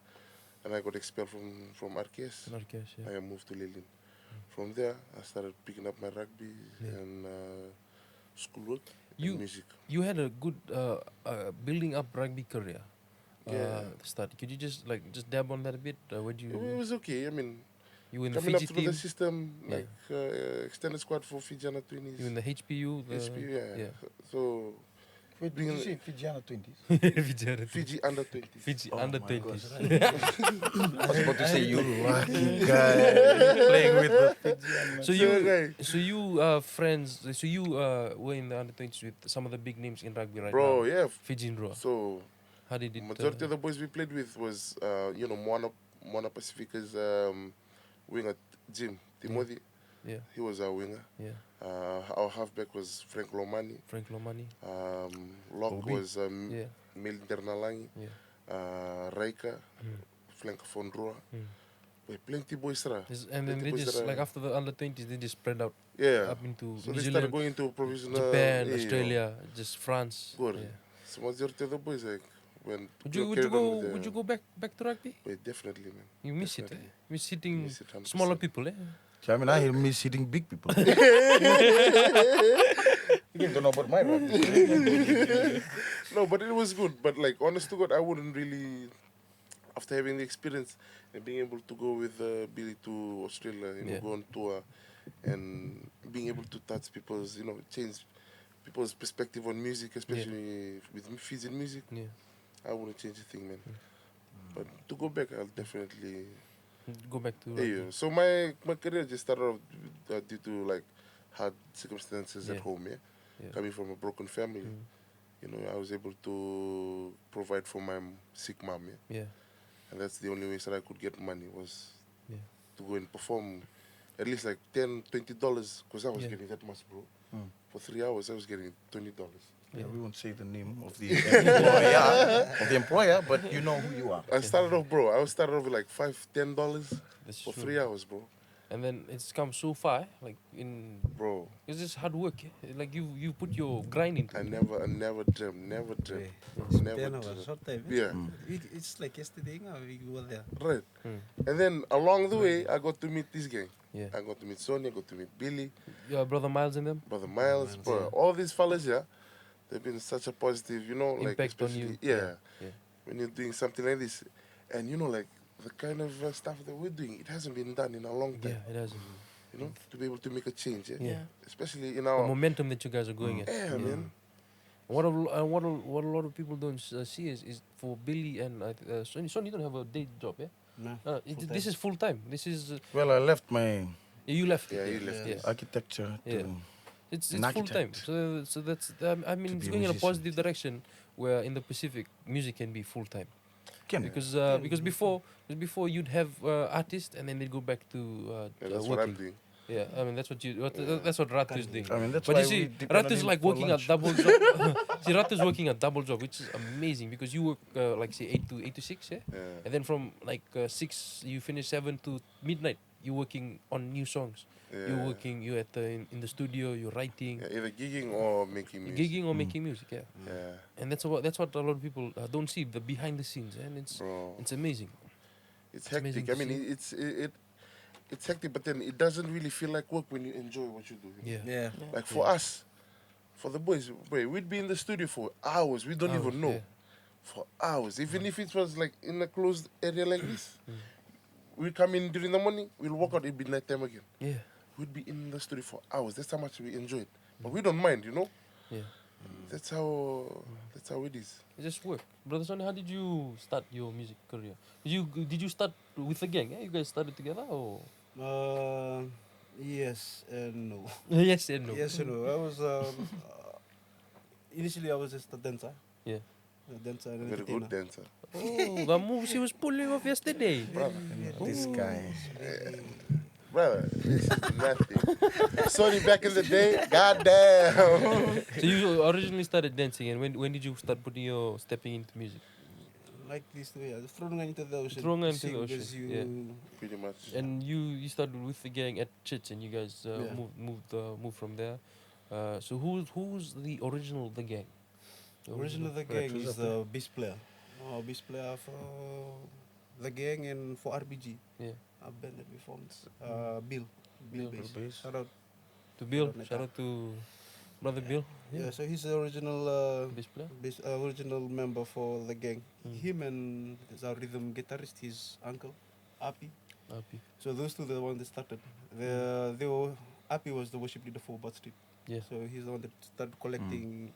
And I got expelled from RKS. Narkesh, yeah. I moved to Lelin. From there, I started picking up my rugby and schoolwork and music. You had a good building up rugby career. Yeah. Start. Could you just dab on that a bit? Would It you? was okay. I mean, You were in the coming up Fiji through team. the system, Yeah. extended squad for Fiji under 20s. You in the HPU. HPU, yeah. Yeah. So, Wait, did you say Fijiana 20s? Fiji under 20s. Fiji Oh under my 20s. I was about to say, you lucky guy playing with the Fijiana. So you friends. So you were in the under 20s with some of the big names in rugby right Bro, now. yeah. Fiji and Roa. So, How did it? majority of the boys we played with was, Moana Pacific's winger, Jim Timothy. Yeah. He was our winger. Yeah. Our halfback was Frank Lomani. Frank Lomani. Lock Bobby. was Yeah. Mel Dernalangi. Yeah. Raika, Flank Fondroa. Plenty boys, sir. And then they just after the under 20s, they just spread out Yeah. up into So New they started Zealand, going to provisional. Japan, yeah, Australia, just France. Good. Yeah. So majority of the boys when Would you go back to rugby? Definitely, man. You miss it, eh? Definitely. You miss hitting Miss it 100%. smaller people, eh? I mean, I miss hitting big people. You don't know about my rugby. No, but it was good. But like, honest to God, I wouldn't really, after having the experience and being able to go with Billy to Australia, go on tour, and being able to touch people's, change people's perspective on music, especially with Fijian music, Yeah. I wouldn't change a thing, man. But to go back, I'll definitely. Go back to Yeah, rugby. so my career just started off due to like hard circumstances at Yeah. home. Yeah, Yeah. coming from a broken family, I was able to provide for my sick mom. Yeah, Yeah. and that's the only way that I could get money was Yeah. to go and perform at least like $10-20 because I was Yeah. getting that much, bro. For 3 hours, I was getting $20. Yeah, we won't say the name of the employer, but you know who you are. I started off, bro. I started off with like $5-10 That's for true. 3 hours, bro. And then it's come so far, like Bro, it's just hard work. Eh? Like you put your grind into I it. never dreamt. Never 10 dreamt. hours, short time. Yeah. It's like yesterday, we go there. Right. Mm. And then along the way, I got to meet this gang. Yeah. I got to meet Soni, I got to meet Billy, Your brother Miles and them. Brother Miles, bro. All these fellas, yeah, they've been such a positive, like Impact on you. especially, yeah, Yeah. when you're doing something like this. And like the kind of stuff that we're doing, it hasn't been done in a long Yeah, time. it has. To be able to make a change, yeah. Yeah. Especially in The our, momentum that you guys are going at. yeah, man. What a lot of people don't see is for Billy and Soni. Soni don't have a day job, yeah. No, This is full time. This is Well, I left my you left. Yeah, it, you left Yeah. it. architecture to Yeah. It's an full time. architect. So that's I mean To it's be a going in a musician. positive direction where in the Pacific music can be full time. Can Because before you'd have artists and then they'd go back to Yeah, that's what I'm working. doing. Yeah, I mean that's what Ratu is doing. I mean, that's But why you see, we depend on Ratu's him like for working a lunch. double job. See, Ratu's working a double job, which is amazing because you work like say 8 to 6, yeah, Yeah. and then from like 6 you finish 7 to midnight. You're working on new songs. Yeah. You're at in the studio. You're writing, Yeah, either gigging or making music. gigging or making music. Yeah, Yeah, and that's what a lot of people don't see, the behind the scenes, and bro. it's amazing. It's amazing hectic. I to mean, it's hectic, but then it doesn't really feel like work when you enjoy what you do. Yeah, Yeah. Like for us, for the boys, we'd be in the studio for hours. We don't even know. Yeah. For hours. Even if it was like in a closed area like this, we'd come in during the morning, we'll walk out, it'd be night time again. Yeah, We'd be in the studio for hours. That's how much we enjoy it. But we don't mind, yeah. That's how it is. It just work. Brother Soni, how did you start your music career? Did you start with the gang? Yeah, you guys started together or? Yes and no. Yes and no. Yes and no. I was initially I was just a dancer. Yeah. A dancer and Very good entertainer. dancer. Oh, the moves he was pulling off yesterday. This guy. Brother, this is nothing. Sony back in the day, goddamn. So you originally started dancing, and when did you start putting your stepping into music? Like this way, throwing into the ocean. Throwing into Sing the ocean, because you yeah. Pretty much. And you started with the gang at church, and you guys Yeah. moved from there. So who's the original the gang? The original of the gang is the bass player. Bass player for the gang and for RBG. Yeah. A band that we formed. Bill. Bill Bass. Shout out. To Bill. Shout out Shout out to brother Bill. Yeah, so he's the original Bass player. original member for the gang. Mm. Him and there's our rhythm guitarist, his uncle, Api. Happy. So those two are the ones that started. Api was the worship leader for Bud Street. Yeah. So he's the one that started collecting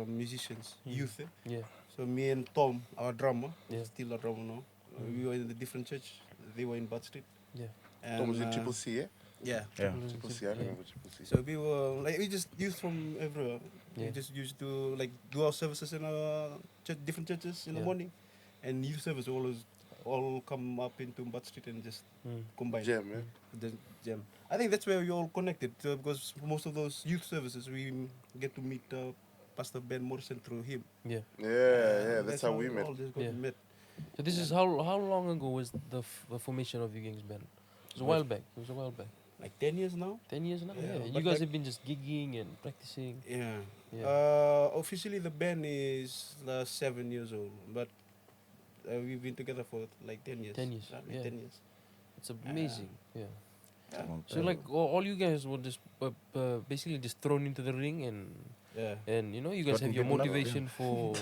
musicians, Mm. youth. Yeah. So me and Tom, our drummer, Yeah. still a drummer now. Mm. We were in a different church. They were in Bud Street. Yeah. And, Tom was in Triple C, yeah? Yeah. Yeah. Triple C, I remember Triple C. So we were like we just youth from everywhere. Yeah. We just used to like do our services in different churches in the Yeah. morning, and youth service always all come up into Bud Street and just combine. Jam, yeah? The jam. I think that's where we all connected because most of those youth services we get to meet Pastor Ben Morrison through him. Yeah. Yeah, that's how we met. all just got Yeah. met. So this is how long ago was the formation of your gang's band? It was a while back. It was a while back. Like 10 years now. 10 years now. Yeah, Yeah. You but guys like- have been just gigging and practicing. Yeah. Yeah. Officially the band is 7 years old, but we've been together for like 10 years. 10 years, Roughly yeah. 10 years. It's amazing. Yeah. Long So time. like all you guys were just basically just thrown into the ring Yeah. and you know you guys Gotten have your people up, motivation for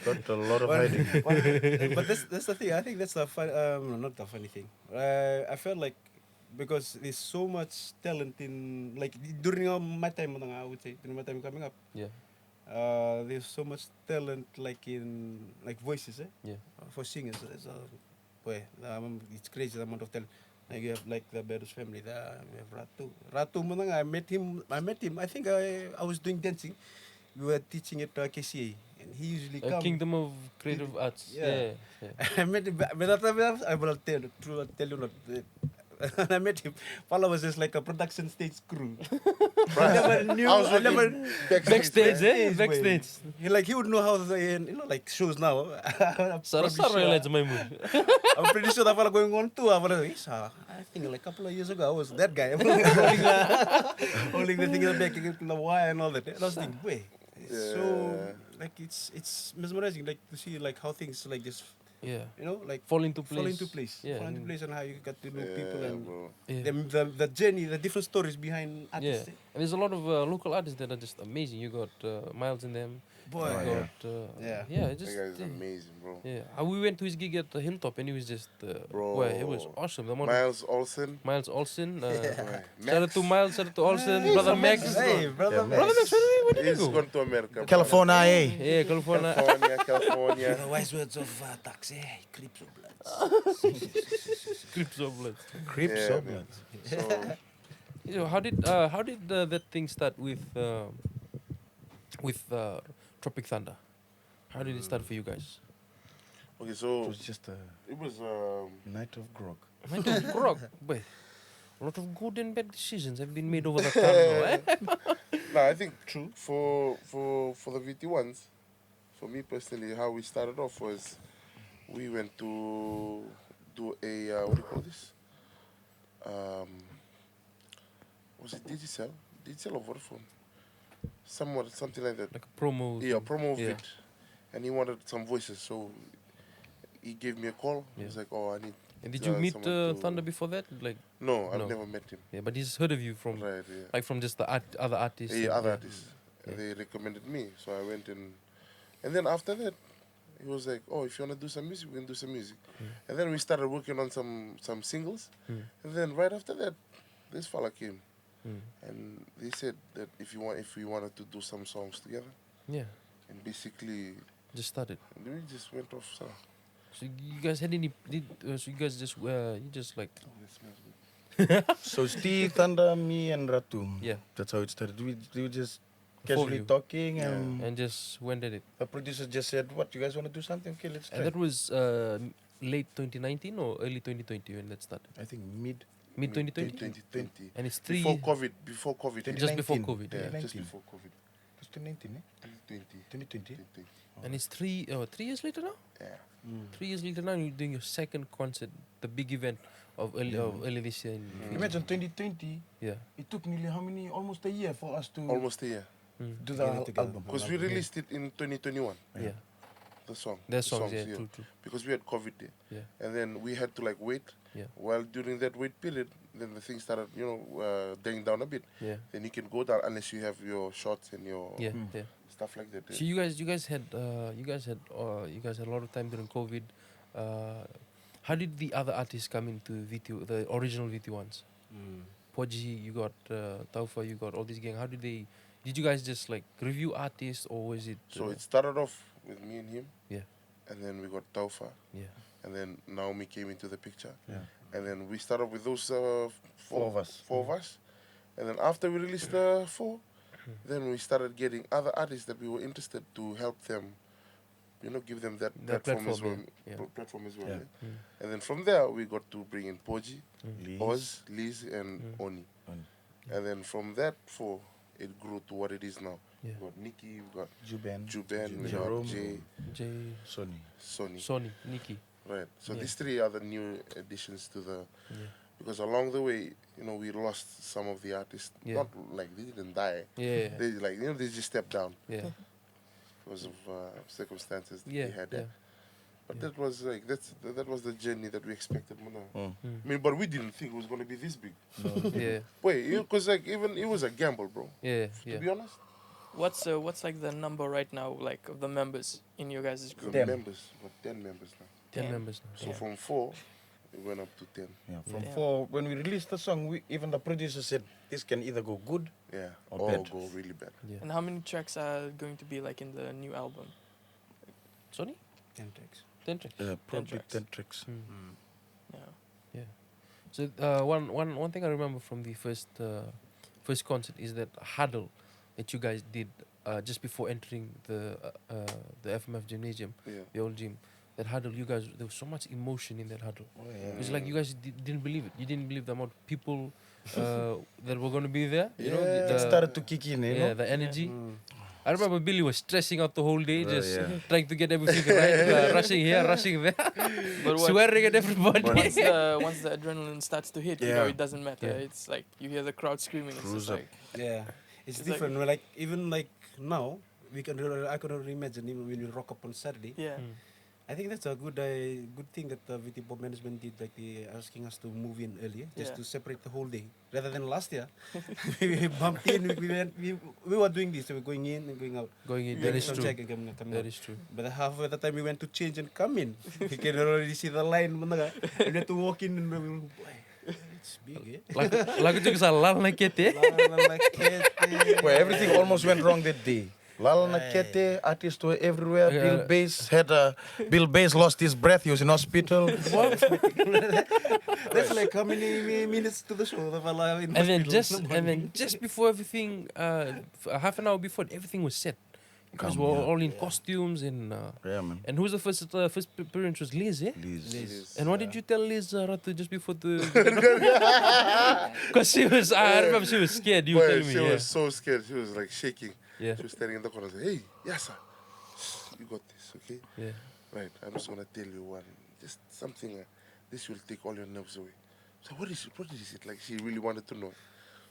Got a lot of But- hiding. but that's the thing. I think that's the fun. No, not the funny thing. I felt like because there's so much talent in like during my time, I would say during my time coming up. yeah There's so much talent like in like voices, yeah for singers. It's crazy the amount of talent. Like you have like the Bedouin family. We have Ratu. Ratu, I met him. I think I was doing dancing. We were teaching at KCA, and he usually come. Kingdom of Creative Arts. Yeah. Yeah. I met him, but that time I will tell you not. I met him. Pala was just like a production stage crew. I never knew. I was I never. Backstage, Backstage, Backstage. He would know how the like shows now. I'm Sarah probably Sarah sure- lads my mood. I'm pretty sure that fella going on tour. I think like a couple of years ago I was that guy holding the thing in the back, the wire and all that. And I was thinking, wait, it's so like it's mesmerizing, like to see like how things like just Yeah. like Fall into place. fall into place. Yeah. Fall into place and how you got to know people and bro. Yeah. the journey, the different stories behind Yeah, artists. and there's a lot of local artists that are just amazing. You got Miles in them. Boy, You yeah. got, Yeah. it just That guy is yeah. amazing, bro. Yeah, we went to his gig at the Hilltop, and he was just Bro. well, it was awesome. The amount of Miles Olsen. Miles Olsen. Max. Shout out to Miles. Shout out to Olsen. Brother Max. Hey, brother Yeah, Max. Brother Max, where did you He's go? gone to America. California, eh? Yeah, California. California. The wise words of taxi, creeps of blood. Crips of blood. Crips Yeah, of man. blood. So, You know, how did that thing start with Tropic Thunder? How did it start for you guys? okay, It so was just a it was night of grog. Might have grog, but a lot of good and bad decisions have been made over the time. Eh? no, I think true for the VT ones. For me personally, how we started off was we went to do a what do you call this? Was it Digicel? Digicel or Vodafone? Something like that. Like a promo. Yeah, thing. promo of Yeah. it. And he wanted some voices, so he gave me a call. He Yeah. was like, "Oh, I need." And did you meet someone to- Thunder before that? Like, No, I've No. never met him. yeah, but he's heard of you from Right, yeah. like from just the other artists. Yeah, and- other artists. Yeah. They recommended me, so I went in. And then after that, he was like, "Oh, if you wanna do some music, we can do some music." And then we started working on some singles. Mm. And then right after that, this fella came. and they said that if we wanted to do some songs together, Yeah. and basically Just started. we just went off. So So you guys had any? So you guys just you just like that smells good. So Steve, Thunder, me, and Ratu. Yeah. That's how it started. We were just Four of casually you. talking, Yeah. and and just went at it. the producer just said, "What, you guys want to do something? Okay, let's try." And that was late 2019 or early 2020 when that started. I think mid Mid 2020. 2020. And it's three. Before COVID. Just before 2019. COVID. Yeah, Yeah. just 2019. before COVID. It was 2019, eh? 2020. 2020. And it's 3 years later now. Yeah. 3 years later now, you're doing your second concert, the big event of early this year. In Fiji. Imagine 2020. Yeah. It took nearly almost a year for us to Almost a year. do Get the it together. album. Because we released it in 2021. Yeah. The song. Their the songs, yeah, true. Because we had COVID there. Yeah. And then we had to like wait. Yeah. While during that wait period, then the thing started, dying down a bit. Yeah. Then you can go down unless you have your shots and your Yeah. Yeah. stuff like that. So you guys had a lot of time during COVID. How did the other artists come into VT, the original VT ones? Poji, you got Taufa, you got all these gang. How did they? Did you guys just like review artists, or was it? So it started off with me and him. Yeah. And then we got Taufa. Yeah. And then Naomi came into the picture. Yeah. And then we started with those Four of us. Four of us. And then after we released four, then we started getting other artists that we were interested to help them, give them that platform as well. yeah. Platform as well. Yeah. Yeah. And then from there, we got to bring in Poji, Liz. Oz, Liz, and Oni. Oni. And then from that four, it grew to what it is now. Yeah. We got Nikki, we got Juben, Juben, we Jerome, got Jay, Jay, Sony. Soni. Soni, Nikki. Right. So Yeah. these three are the new additions to the. Yeah. Because along the way, we lost some of the artists. Yeah. Not like they didn't die. Yeah. They they just stepped down Yeah. because of circumstances that Yeah. they had. Yeah. But Yeah. that was that was the journey that we expected. Mm. I mean, but we didn't think it was gonna be this big. Yeah. Wait, because even it was a gamble, bro. Yeah. To Yeah. be honest, What's like the number right now, like of the members in your guys' the group? 10. members, but 10 members now. 10 10. members now. So from 4, it went up to 10. Yeah, from Yeah. 4, when we released the song, even the producer said this can either go good. Yeah, Or or bad. go really bad. Yeah. And how many tracks are going to be like in the new album? Sony? 10 tracks. 10 tracks. Probably tracks. 10 tracks. Yeah. So one thing I remember from the first concert is that huddle that you guys did just before entering the FMF gymnasium, Yeah. the old gym. That huddle, you guys, there was so much emotion in that huddle. Oh, yeah. It's like you guys didn't believe it. You didn't believe the amount of people that were going to be there. You know, Yeah. the, It started to kick in, you yeah, know? the energy. I remember Billy was stressing out the whole day, Oh, just yeah. trying to get everything right, rushing here, rushing there, But what, swearing at everybody. once the adrenaline starts to hit, Yeah. it doesn't matter. Yeah. It's like you hear the crowd screaming. It's Cruise just up. like Yeah, it's It's like- different. Like even like now, I can already imagine even when we rock up on Saturday. yeah. I think that's a good thing that the VT Pop management did, like they asking us to move in earlier, just Yeah. to separate the whole day, rather than last year. We bumped in. We were doing this. We were going in and going out. Going in, Doing that is some true. check and coming That out. is true. But half of the time we went to change and come in. We can already see the line. We had to walk in and we were, boy, it's big, eh? Lagu tu kesalahan like it, Where everything almost went wrong that day. Lala Nakete, artists were everywhere. Yeah. Bill Bass lost his breath. He was in hospital. That's like how many minutes to the show? And then just before everything, half an hour before everything was set, you guys were all in costumes and Yeah, man. and who's the first appearance was Liz, eh? Liz. And what did you tell Liz Ratu just before the? Because she was, I remember she was scared. You were Boy, telling me, she yeah. was so scared. She was like shaking. Yeah. She was standing in the corner saying, "Hey, yes, sir. You got this, okay? Yeah. Right. I'm just gonna tell you one, just something. This will take all your nerves away." So what is it? What is it? Like she really wanted to know.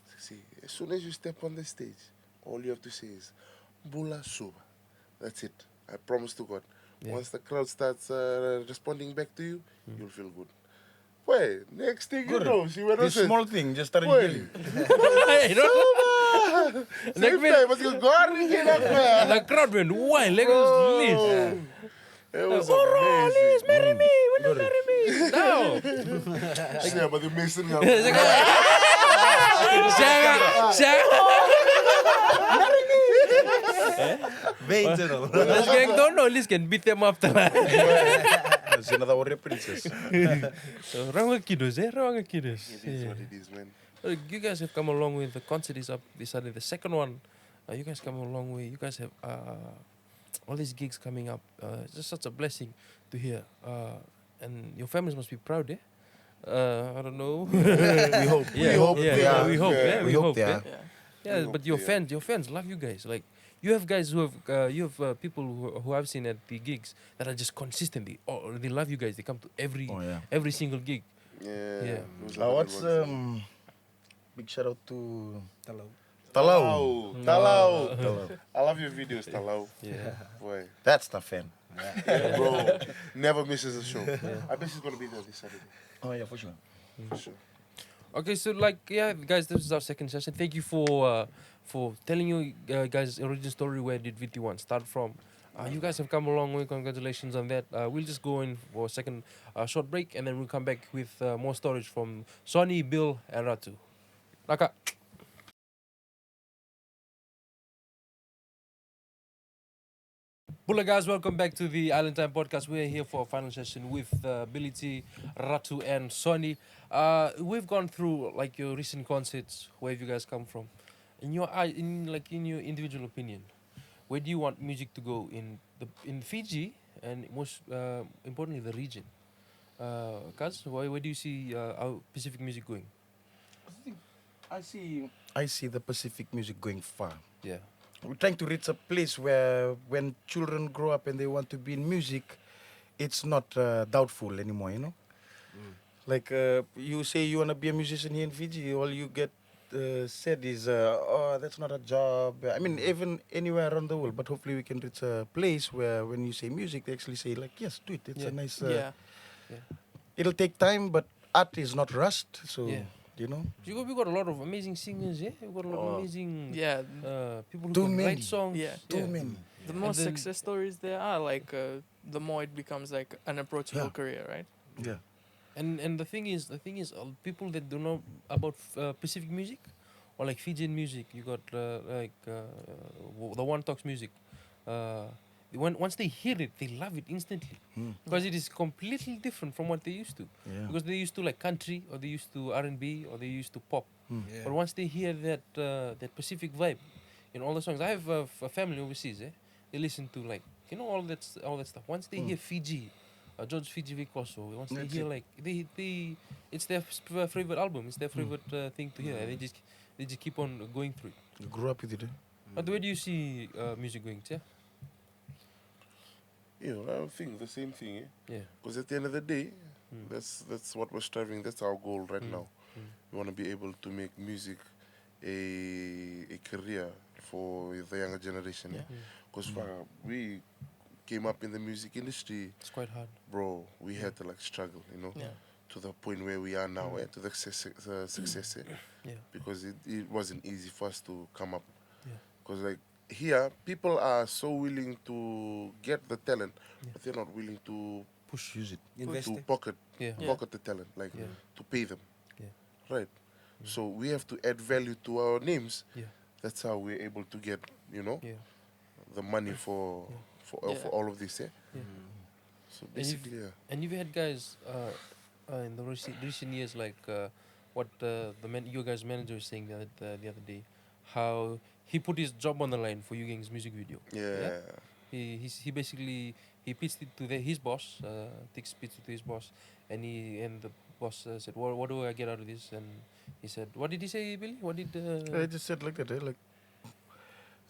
So, see, as soon as you step on the stage, all you have to say is, "Bula Suba." That's it. I promise to God. Yeah. Once the crowd starts responding back to you, you'll feel good. Wait, next thing you Good. know, she went on This stage. small thing just started Wait. yelling. You know? Same time, mas yung guarding yun ako. The crowd went wild. Like it was Liz. It was Hurrah, amazing. Liz, marry me. Will you marry me? No. Siya, but the Mason nga. Siya nga. Veins and all. This gang don't know, this can beat them up tonight. There's another warrior princess. Wrong kiddos, eh? Wrong kiddos. It is what it is, man. You guys have come a long way. The concert is up this Saturday. The second one, you guys come a long way. You guys have all these gigs coming up. It's just such a blessing to hear. And your families must be proud, eh? I don't know. We hope. Yeah, We hope yeah, they are. we hope, yeah, We hope they yeah. are. Yeah. Yeah, but your fans love you guys. Like you have guys who have people who I've seen at the gigs that are just consistently. Oh, they love you guys. They come to Oh yeah. every single gig. Yeah. Yeah. Those are the What's good ones. big shout out to Hello. Talau. Talau. I love your videos, Talau. Yeah. Boy. That's the fan. Bro, never misses a show. I bet she's gonna be there this Saturday. Oh yeah, for sure. For sure. Okay, so like guys, this is our second session. Thank you for telling you guys origin story. Where did VT1 start from? You guys have come a long way. Congratulations on that. We'll just go in for a second short break, and then we'll come back with more stories from Soni, Bill, and Ratu. Naka. Bula guys, welcome back to the Island Time podcast. We're here for a final session with Billy T, Ratu, and Soni. We've gone through like your recent concerts. Where have you guys come from? In your individual opinion, where do you want music to go in Fiji and most importantly the region? Kaz, where do you see our Pacific music going? I see the Pacific music going far. Yeah. We're trying to reach a place where when children grow up and they want to be in music, it's not doubtful anymore, you know? Like you say you want to be a musician here in Fiji, all you get said is, oh, that's not a job. I mean, even anywhere around the world, but hopefully we can reach a place where when you say music, they actually say like, yes, do it. It's a nice... Yeah. It'll take time, but art is not rushed, so, Yeah. you know? We got a lot of amazing singers, yeah? We've got a lot of amazing Yeah. people who Too can many. write songs. Yeah. Too many. The more And then- success stories there are, like the more it becomes like an approachable Yeah. career, right? Yeah. And the thing is, people that don't know about Pacific music or like Fijian music, you got the One Talks music. Once they hear it, they love it instantly because it is completely different from what they used to. Yeah. Because they used to like country, or they used to R&B, or they used to pop. Yeah. But once they hear that Pacific vibe in all the songs, I have a family overseas. They listen to like all that stuff. Once they hear Fiji, George Fiji Vikoso, once they hear like they it's their favorite album. It's their favorite thing to hear. And they just keep on going through it. You grew up with it, eh? But where do you see music going? Yeah. I think the same thing, eh? Yeah. Because at the end of the day, that's what we're striving. That's our goal right now. We want to be able to make music a career for the younger generation. Because we came up in the music industry, It's quite hard. bro. We had to like struggle, Yeah. to the point where we are now, to the success. Yeah. Because it wasn't easy for us to come up. Yeah. Because like here, people are so willing to get the talent, but they're not willing to Use it. Invest it. pocket Yeah. pocket the talent, like Yeah. to pay them. Yeah. Right. So we have to add value to our names. Yeah. That's how we're able to get, Yeah. the money for Yeah. all of this. Yeah. Yeah. So And you've- basically, yeah. And you've had guys in the recent years, like what your guys' manager was saying the other day, how he put his job on the line for you gang's music video. Yeah. He basically he pitched it to his boss. Tix pitched it to his boss, and the boss said, "What do I get out of this?" And he said, "What did he say, Billy? What did?" I just said like that, eh? Like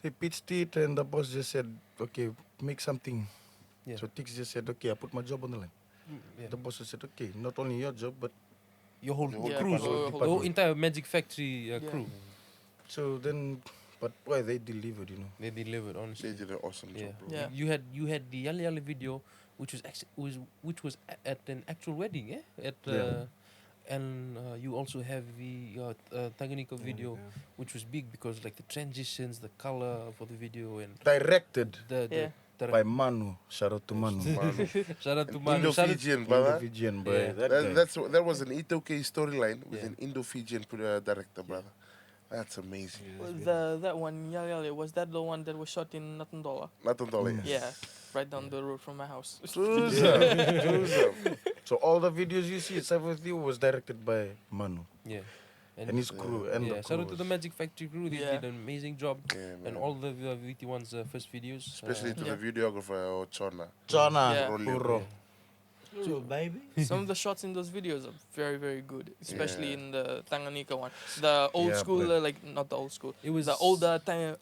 they pitched it and the boss just said, okay, make something. Yeah. So Tix just said, okay, I put my job on the line. Yeah. The boss just said, okay, not only your job, but Your whole whole crew, department. the whole entire Magic Factory crew. so then, but boy, they delivered, you know. They delivered, honestly. They did an awesome Yeah. job, bro. Yeah. You had the Yali Yali video, which was at an actual wedding, at Yeah. and you also have the Tanganyika video, which was big because like the transitions, the color for the video, and Directed the by Manu. Shout out to Manu. shout out to Manu. Shout out- Indo-Fijian, brother. Indo-Fijian, boy. Yeah. That guy. That was an Ito-K storyline with Yeah. an Indo-Fijian director, brother. That's amazing. That one, Yale, was that the one that was shot in Natandola? Nothing to like. Yeah, right down the road from my house. So all the videos you see, Savati was directed by Manu Yeah. and his crew. And yeah, the shout crew out to the was- Magic Factory crew. They Yeah. did an amazing job. Yeah, And man. all the VT1's first videos. Especially to Yeah. the videographer, Chona. Chana, Yeah. Hurro. So, baby. Some of the shots in those videos are very, very good, especially Yeah. in the Tanganyika one. The old Yeah, school, but- like not the old school. It was The olden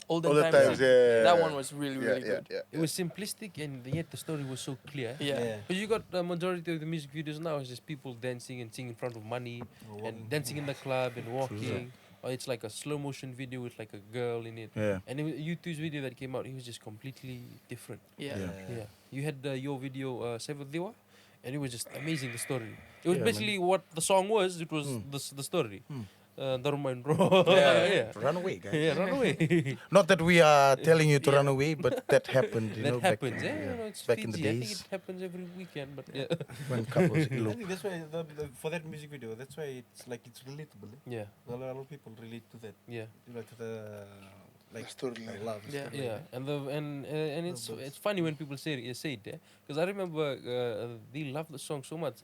All the times. times, yeah. That one was really, really good. It was simplistic and yet the story was so clear. Yeah. Because you got the majority of the music videos now is just people dancing and singing in front of money and dancing in the club and walking. Or it's like a slow motion video with like a girl in it. Yeah. And U2's video that came out, it was just completely different. Yeah. Yeah. You had your video, Sevadewa, and it was just amazing, the story. It was Yeah, basically what the song was, it was Mm. the story. Mm. Darman bro. Yeah. Run away, guys. Yeah, run away. Not that we are telling you to run away, but that happened, you That know, happens, back, yeah. You know, it's back in the Fiji. I think days it happens every weekend, but yeah. when couples I elope. think that's why for that music video, that's why it's like it's relatable. Yeah, A lot of people relate to that, yeah. to the like Storyline. love. Yeah. storyline. Yeah, and it's Love those. it's funny when people say it, because I remember they loved the song so much.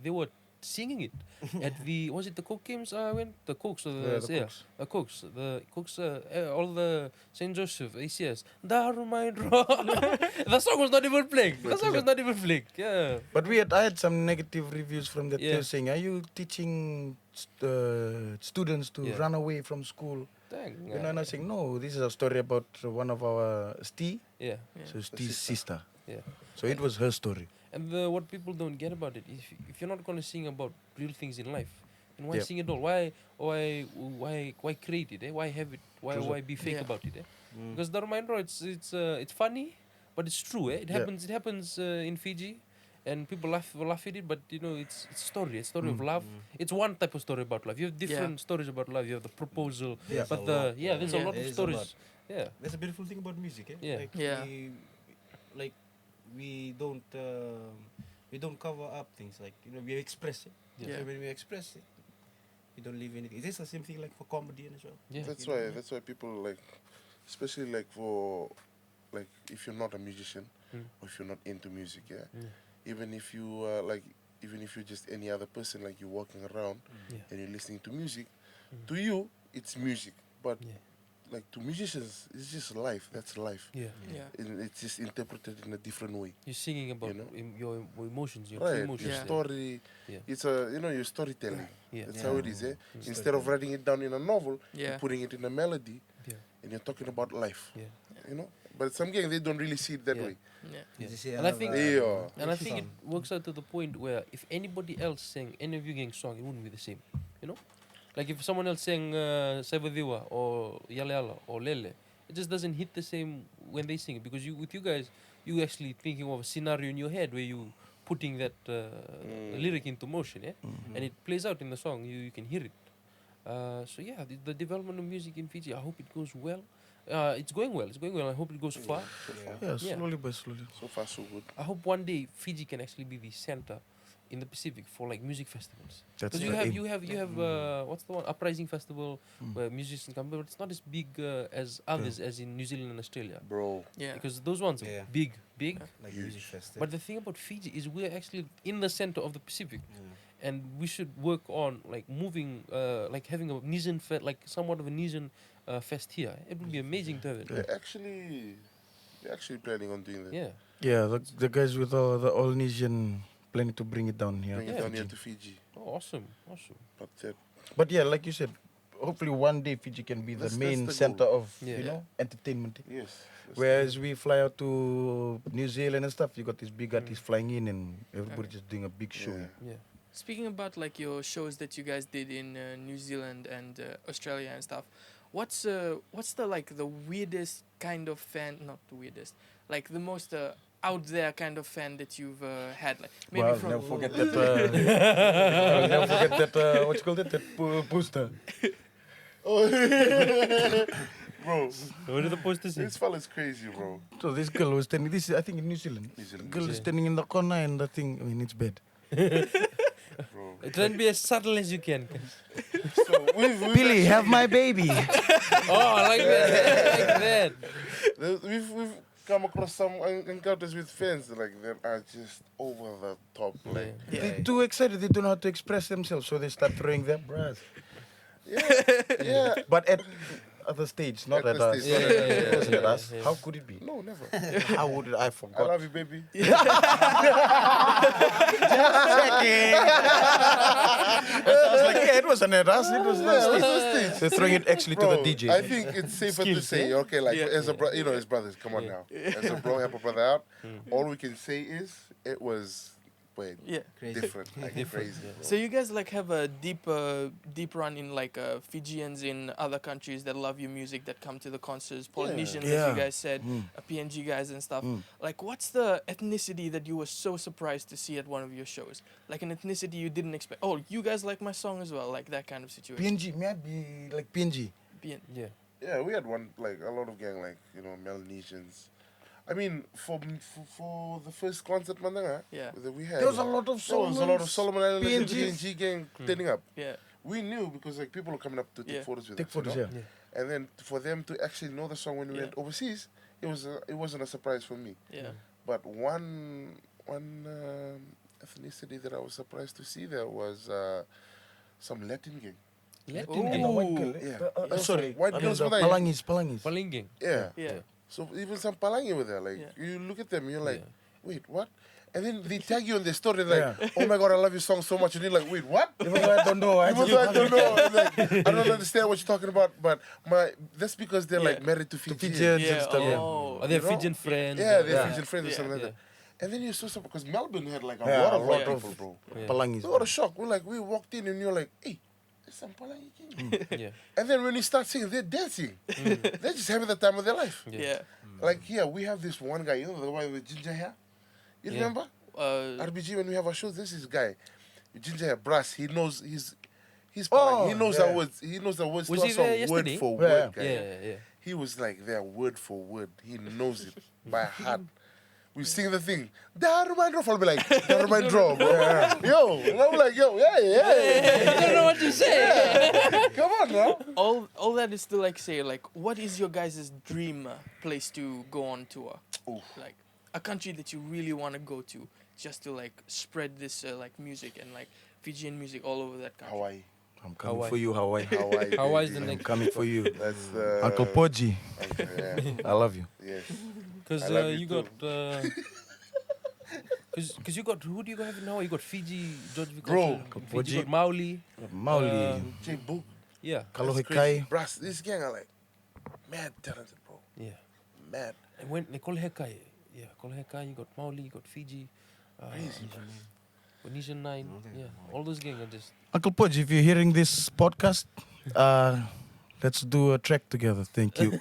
They were singing it at the was it the Coke games? When the Cokes or the Cokes, all the Saint Joseph ACS. The song was not even playing. The song was not even playing. Yeah. But I had some negative reviews from that. Yeah. They're saying, "Are you teaching students to Yeah. run away from school?" Dang. You know, and I was saying, "No, this is a story about one of our Stee, Yeah. so Stee's sister. Yeah. So it was her story." And what people don't get about it, if you're not gonna sing about real things in life, then why Yep. sing it all? Why create it? Why have it? Why be fake Yeah. about it? Mm. Because the reminder, it's funny, but it's true. It Yeah. happens. It happens in Fiji, and people laugh at it. But you know, it's a story. It's a story of love. It's one type of story about love. You have different stories about love. You have the proposal, There's but a lot, there's a Yeah. lot of There's a stories. lot. Yeah. That's a beautiful thing about music, eh? Yeah. Like Yeah. we don't cover up things, like we express it. Yeah. So when we express it, we don't leave anything. It's the same thing like for comedy as well. Yeah. That's why people like, especially like for, like if you're not a musician or if you're not into music, even if you even if you're just any other person, like you're walking around Yeah. and you're listening to music, to you it's music, but Yeah. like to musicians it's just life. That's life. Yeah. Yeah. And it's just interpreted in a different way. You're singing about You know? your emotions, your true Right, emotions. your Yeah. story. Yeah. It's your storytelling. Yeah. That's Yeah. how it is. Eh? Mm. Instead of writing it down in a novel, Yeah. you're putting it in a melody, Yeah. and you're talking about life. Yeah. You know, but some gangs they don't really see it that Yeah. way. Yeah. Yeah. Just say And I have think- a- Yeah. And I think it works out to the point where if anybody else sang any of you gang song, it wouldn't be the same. You know? Like if someone else sang Sevadiwa or Yala Yala or Lele, it just doesn't hit the same when they sing it. Because with you guys, you actually thinking of a scenario in your head where you putting that lyric into motion, yeah? And it plays out in the song, you can hear it. So yeah, the development of music in Fiji, I hope it goes well. It's going well. I hope it goes far. Yeah, Yeah. slowly by slowly. So far, so good. I hope one day Fiji can actually be the center in the Pacific for like music festivals. That's Because the aim. you have what's the one, Uprising Festival where musicians come, but it's not as big as others as in New Zealand and Australia. Bro. Yeah. Because those ones are Yeah. big. like Huge. music festival. But the thing about Fiji is we're actually in the center of the Pacific, Yeah. and we should work on like moving, like having a Nisan fest, like somewhat of a Nisan fest here. It would be amazing to have it. They're actually planning on doing that. Yeah. Yeah, the guys with all the All-Nesian planning to bring it down here. Bring it Yeah. down here to Fiji. Oh, awesome. But yeah, like you said, hopefully one day Fiji can be the That's main the center goal. of Yeah. you know entertainment. Yes. that's Whereas we fly out to New Zealand and stuff, you got these big artists flying in and everybody just doing a big show. Yeah. Yeah. Speaking about like your shows that you guys did in New Zealand and Australia and stuff, what's the like the weirdest kind of fan? Not the weirdest, like the most out there kind of fan that you've had? Like maybe Well, from never forget that. I'll never forget that. What you call it? That poster. Bro, What did the poster say? this fella's crazy, bro. So this girl was standing. This is I think in New Zealand. New Zealand, Girl New is Zealand. standing in the corner and the thing. I mean, it's bad. Bro. Try and be as subtle as you can. So we've Billy, have my baby. Oh, I like that. I like that. we've come across some encounters with fans like that are just over the top. Like, Yeah. They're too excited. They don't know how to express themselves, so they start throwing their bras. yeah. But at other stage, not At at the us. stage, It wasn't at yeah, us. yeah. How could it be? No, never. How would I I forgot? love you, baby. I was like, yeah, it wasn't at us. It was Yeah, it was the the stage. stage. They're throwing it actually to Bro, the DJ. I think it's safer to say, okay, like Yeah. as a bro, as brothers, come on now. As a bro, help a brother out. All we can say is it was Yeah. Crazy. different, like crazy. So you guys like have a deep run in like Fijians in other countries that love your music that come to the concerts, Polynesians as Yeah. you guys said, PNG guys and stuff. Like what's the ethnicity that you were so surprised to see at one of your shows? Like an ethnicity you didn't expect. Oh, you guys like my song as well, like that kind of situation. PNG, maybe like PNG. Yeah. Yeah, we had one like a lot of gang like Melanesians. I mean, for the first concert, Mandanga, Yeah. that we had, There was a lot of there was a lot of Solomons, Solomon Island PNGs. PNG gang turning up. Yeah. We knew because like people were coming up to take Yeah. photos with Take us. photos, you know? yeah. And then for them to actually know the song when we Yeah. went overseas, it wasn't a surprise for me. Yeah. But one ethnicity that I was surprised to see there was some Latin gang. Latin Ooh. gang. White girl, Yeah. sorry, White I mean girls the were there. Palangis, Palangis. Palinging. Yeah. Yeah. So even some Palangi were there. Like Yeah. you look at them, you're like, Yeah. wait, what? And then they tag you on their story like, Yeah. oh my god, I love your song so much. And you're like, wait, what? Even though I don't know, I Even just though I don't know, I'm like, I don't understand what you're talking about. But that's because they're like Yeah. married to Fijians. Fijians Yeah. and stuff. Yeah. Oh. Are they You know? Fijian friends? Yeah, they're Yeah. Fijian friends or Yeah. something like Yeah. that. And then you're so surprised because Melbourne had like a Yeah, lot a of lot white of- people, bro. Yeah. Palangis. We got a shock. We walked in and you're like, hey, there's some Palangi king. Yeah. And then when you start singing, they're dancing. They're just having the time of their life. Yeah. Like here, we have this one guy, you know, the one with ginger hair. You Yeah. remember? RBG, when we have our shows, this is guy, with ginger hair, brass. He knows he's Palangi. He knows yeah. our words. He knows the words Was to our he song there word yesterday? for Yeah. word, guy. Yeah. He was like there word for word. He knows it by heart. We sing the thing. Darman draw. I'll be like, Darman draw, bro. Yo. And I'm like, yo, yeah. I don't know what to say. Come on, now. All that is to like say like what is your guys' dream place to go on tour? Oof. Like a country that you really want to go to just to like spread this like music and like Fijian music all over that country. Hawaii. I'm coming Hawaii. for you, Hawaii. Hawaii. How is the baby. I'm next? coming for you. That's the Uncle Poji, Yeah. I love you. Yes. Because I love you you too. got. Because you got, who do you have now? You got Fiji, George Bro. Fiji, you got Mauli. Mauli, J Book. Yeah. Kalohe That's crazy. Kai. Brass. This gang are like mad talented, bro. Yeah. Mad. And when they call Hekai, yeah, call Hekai, you got Mauli, you got Fiji. Crazy, bro. Venetian 9, yeah, all those gangs are just. Uncle Poji, if you're hearing this podcast, let's do a track together. Thank you.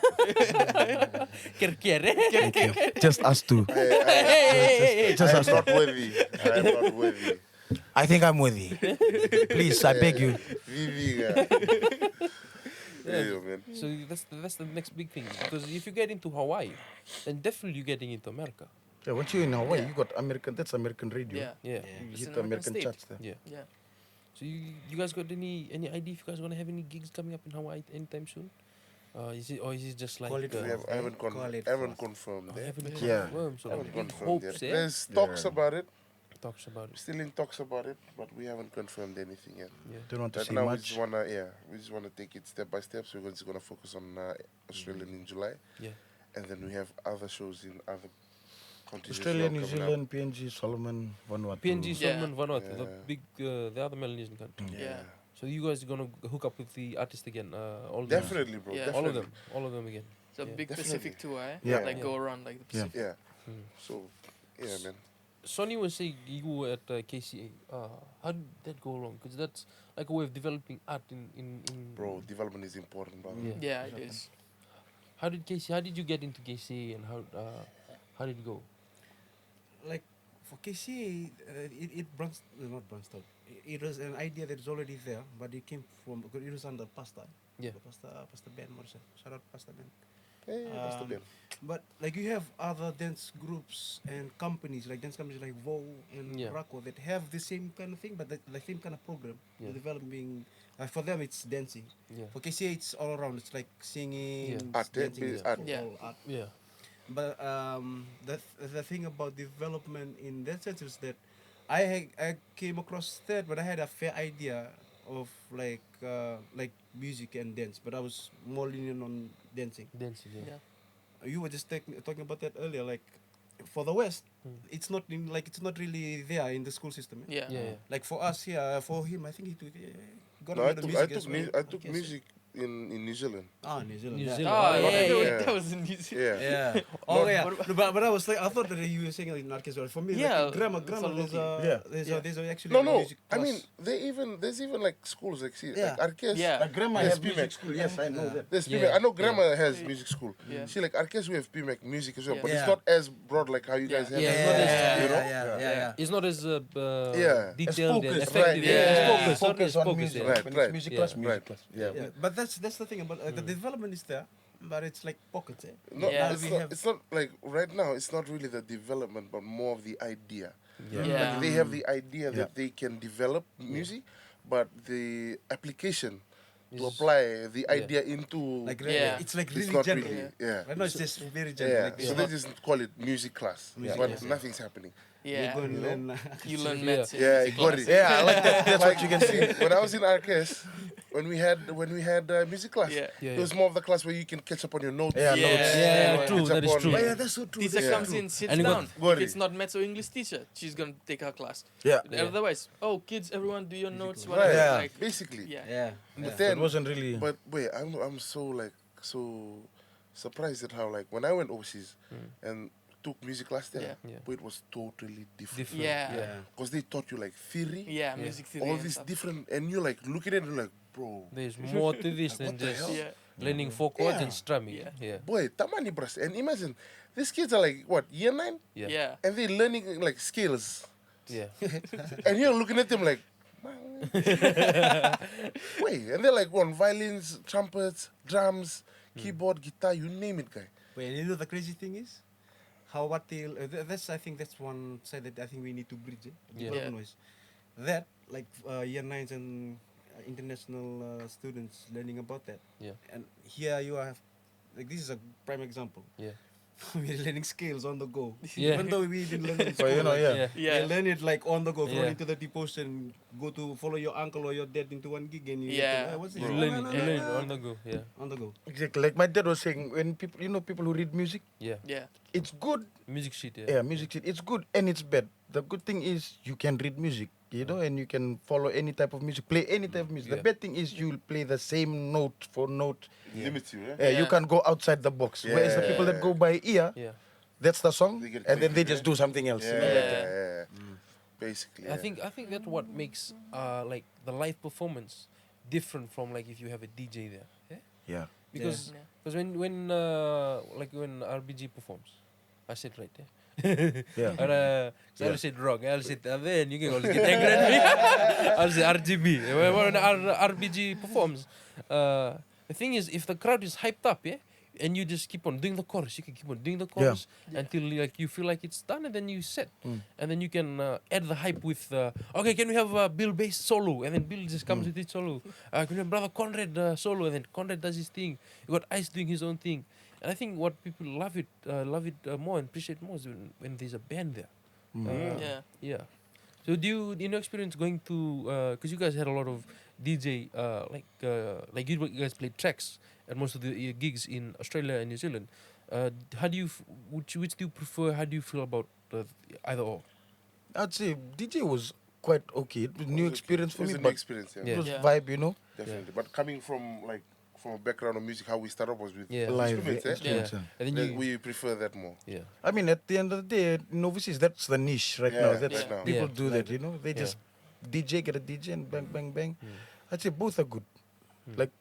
Thank you. Just us two. I Just am us not two. worthy. I am not worthy. I think I'm worthy. Please, I beg you. Vivi, yeah, man. So that's the next big thing. Because if you get into Hawaii, then definitely you're getting into America. Yeah, once you're in Hawaii, you got American. That's American radio. Yeah. Yeah. You It's hit an the American American state. charts there. Yeah. Yeah. So you guys got any idea if you guys gonna have any gigs coming up in Hawaii anytime soon? Is it just like Call it I haven't, Call it haven't fast. confirmed I that. haven't Yeah. confirmed, so Haven't big confirmed hopes, yet. eh? There's talks Yeah. about it. Talks about We're it. still in talks about it, but we haven't confirmed anything yet. Yeah. Don't want to Right say now, we much. just wanna take it step by step. So we're just gonna focus on Australia in July, Yeah. and then we have other shows in other countries. as Australia, well New coming up. Zealand, PNG, Solomon, Vanuatu. PNG, Yeah. Solomon, Vanuatu, the Yeah. big, the other Melanesian country. Yeah. So you guys are gonna hook up with the artist again, all of them? Definitely, bro. Yeah. Definitely. all of them again. It's a Yeah. big Definitely. Pacific tour, eh? Yeah. Like Yeah. go around like the Yeah. Pacific. Yeah. So, yeah, man. Soni was saying you were at KCA. How did that go along? Because that's like a way of developing art in Bro, development is important, brother. Yeah. Yeah, it is. How did you get into KCA and how did it go? Like for KC, it not brainstorm. It was an idea that is already there, but it came from because it was under Pasta. Yeah. The Pasta Ben Morrison. Shout out Pasta Ben. Must have been. But like you have other dance groups and companies like Vo and Yeah. Rako that have the same kind of thing, but the same kind of program. Yeah. Developing for them it's dancing. Yeah. For KCA it's all around. It's like singing, Yeah. it's Art, dancing, it's art. Yeah. all art. Yeah. But the thing about development in that sense is that I came across that, but I had a fair idea of like music and dance, but I was more lenient on dancing. Dancing. Yeah. Yeah. You were just talking about that earlier, like for the West, it's not it's not really there in the school system. Eh? Yeah. Yeah. Yeah. Like for us here, for him, I think he got No, a I bit of took, music as well. I took music in New Zealand. New Zealand. New yeah. Zealand. Oh, Yeah. yeah, Yeah. that was in New Zealand. Yeah. Yeah. Oh yeah. No, but I was like, I thought that you were saying like in art as well. For me, Yeah, like grammar. it's all There's looking. there's actually No, a no. music I class. mean, there's even like schools like Yeah. like Arques. Yeah. Like grandma Yes, has music PMAC. school. Yes, I know that. There's Yeah. PMAC. I know grammar has music school. Yeah. See, like Arques, we have PMAC music as well, Yeah. but it's Yeah. not as broad like how you guys have. Yeah, it. it's not as- you know? yeah. It's not as Yeah. detailed and focused, effective. right, Yeah. yeah. It's focused. Focus It's on focused, music. yeah. Right, When right. it's music Yeah, class, right. music class. Yeah. Yeah, but that's the thing about the development is there, but it's like pockets. Eh? No, Yeah. it's, We not, have- it's not like right now. It's not really the development, but more of the idea. Yeah. Yeah. Like they have the idea Yeah. that they can develop music, but the application to Is- apply the idea into Like Yeah. it's like it's really not general. really. Yeah. Right now it's just very general. Yeah, Like, so it's they not- just call it music class, Music but class, yeah. nothing's happening. you Yeah. go and learn. You learn Yeah. maths. in Yeah, music you got class. it. Yeah, I like that. That's Like, what you can see. when I was in Arques, when we had music class, Yeah. Yeah, it was more of the class where you can catch up on your notes. Yeah, Yeah. notes. Yeah, true. Catch That up is on- true. Oh, yeah, that's so true. Teacher Yeah. comes in, sits And you down. got If it. it's not maths or English teacher, she's gonna take her class. Yeah. Yeah. Otherwise, oh kids, everyone do your notes. Right. Whatever. Yeah. Like, Basically. yeah. Yeah. But It then, wasn't really. but wait, I'm so surprised at how like when I went overseas and took music class there, Yeah. Yeah. but it was totally different. Different. Yeah. Because they taught you like theory, Yeah, music theory. all and these stuff. different, and you're like looking at it like, bro, There's more to this than What the just hell? Yeah. learning four chords Yeah. and strumming. Yeah. boy, tamani bras. And imagine these kids are like what, year 9, Yeah. Yeah. and they're learning like scales, Yeah. and you're looking at them like. Wait, and they're like on violins, trumpets, drums, keyboard, guitar, you name it, guy. Wait, you know the crazy thing is, how what they that's I think that's one side that I think we need to bridge. Yeah. Development wise. That like year 9s and international students learning about that. Yeah. And here you have, like this is a prime example. Yeah. We're learning scales on the go. Yeah. Even though we didn't learn it in But school. you know, like, yeah. Yeah. You learn it like on the go, throw Yeah. into the deep ocean, go to follow your uncle or your dad into one gig and you Yeah. what's this? You Oh, learn no, it. no, You no, learn it no. on the go. Yeah. On the go. Exactly. Like my dad was saying, when people, people who read music, Yeah. Yeah. it's good. Music sheet. Yeah. Yeah, music sheet. It's good and it's bad. The good thing is you can read music, and you can follow any type of music, play any type of music. Yeah. The bad thing is you'll play the same note for note. Limits you, yeah? Yeah, you Yeah. can go outside the box. Whereas the people that go by ear, Yeah. that's the song, They get and then they quick, just do something else. Yeah, Yeah. Basically. I think that's what makes like the live performance different from like if you have a DJ there. Yeah. Yeah. Because Yeah. because when RBG performs, I said right there. Yeah. And so I said wrong. I said then you can always get angry at me. I'll say RGB. When RBG performs, the thing is if the crowd is hyped up, yeah, and you just keep on doing the chorus, you can keep on doing the chorus until like you feel like it's done, and then you set, and then you can add the hype with okay, can we have Bill bass solo, and then Bill just comes with his solo. Can we have brother Conrad solo, and then Conrad does his thing. You got Ice doing his own thing, and I think what people love it more and appreciate more is when there's a band there. Yeah. Yeah. So do you, in your experience going to, because you guys had a lot of DJ, like you guys played tracks at most of the gigs in Australia and New Zealand. How do you, which do you prefer? How do you feel about either or? I'd say DJ was quite okay. It was new experience for It was me, a new but experience, yeah. Yeah. it was Yeah. vibe, Definitely. But coming from a background of music, how we started off was with Yeah. Live instruments, eh? instruments, Yeah. yeah. And then Like, you, we prefer that more. yeah. I mean, at the end of the day, in overseas, that's the niche right now. Yeah, That's right now. people Yeah. do that, They Yeah. just DJ, get a DJ, and bang, bang, bang. I'd say both are good. Like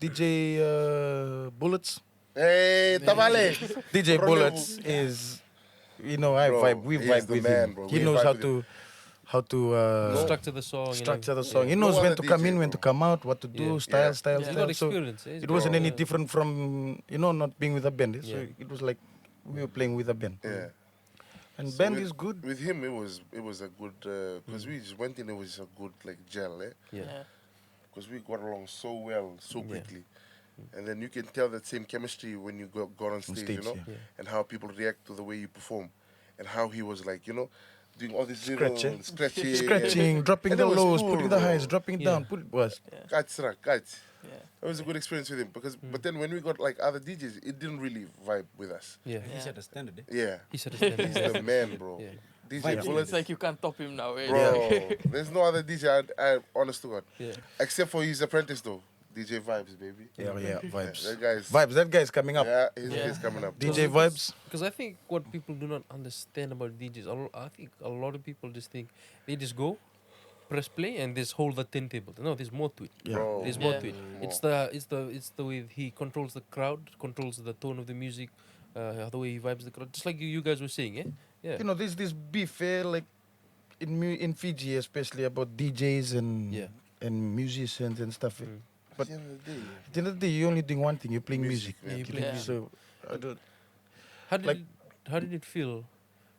DJ Bullets. Hey, Tamale! DJ Bro, Bullets is, I Bro, vibe. We he's vibe the with man, him. bro. He We knows vibe how with to how to Structure the song. structure the Yeah. song. He No knows when other to come DJ, in, when to bro. come out, what to do, Yeah. style, Yeah. style, Yeah. He's got style. So experience. it wasn't any Yeah. different from not being with a band. So Yeah. it was like we were playing with a band. Yeah. And So band with- is good. With him, it was a good because we just went in. It was a good like gel, Yeah. because we got along so well so Yeah. quickly, and then you can tell that same chemistry when you got on stage, stage, yeah. Yeah. And how people react to the way you perform, and how he was like, doing all this Scratching. little scratching, Scratching, dropping and the it was lows, cool, putting the bro. highs, dropping it Yeah. down. Put it was. Cuts. Yeah. It was a good experience with him because, but then when we got like other DJs, it didn't really vibe with us. Yeah. He set a standard. Yeah, He said he's it's the man, bro. Yeah. DJ Vibes. Bullet, It's like you can't top him now. Eh? bro. There's no other DJ. I honest to God, Yeah. except for his apprentice though, DJ Vibes, baby. Yeah, vibes. That guy's Vibes. That guy's coming up. Yeah, Yeah. he's coming up. DJ Vibes. Because I think what people do not understand about DJs, I think a lot of people just think they just go, press play, and just hold the turntable. No, there's more to it. Yeah. Bro. There's more Yeah. to it. More. It's the way he controls the crowd, controls the tone of the music, the way he vibes the crowd. Just like you guys were saying, eh? Yeah. You know, there's this beef, like in Fiji, especially about DJs and Yeah. and musicians and stuff. Mm. But At the end of the day, at the end of the day, you're only doing one thing. You're playing music. Music, man. Yeah, you You're play playing- music. So I don't. How did Like- how did it feel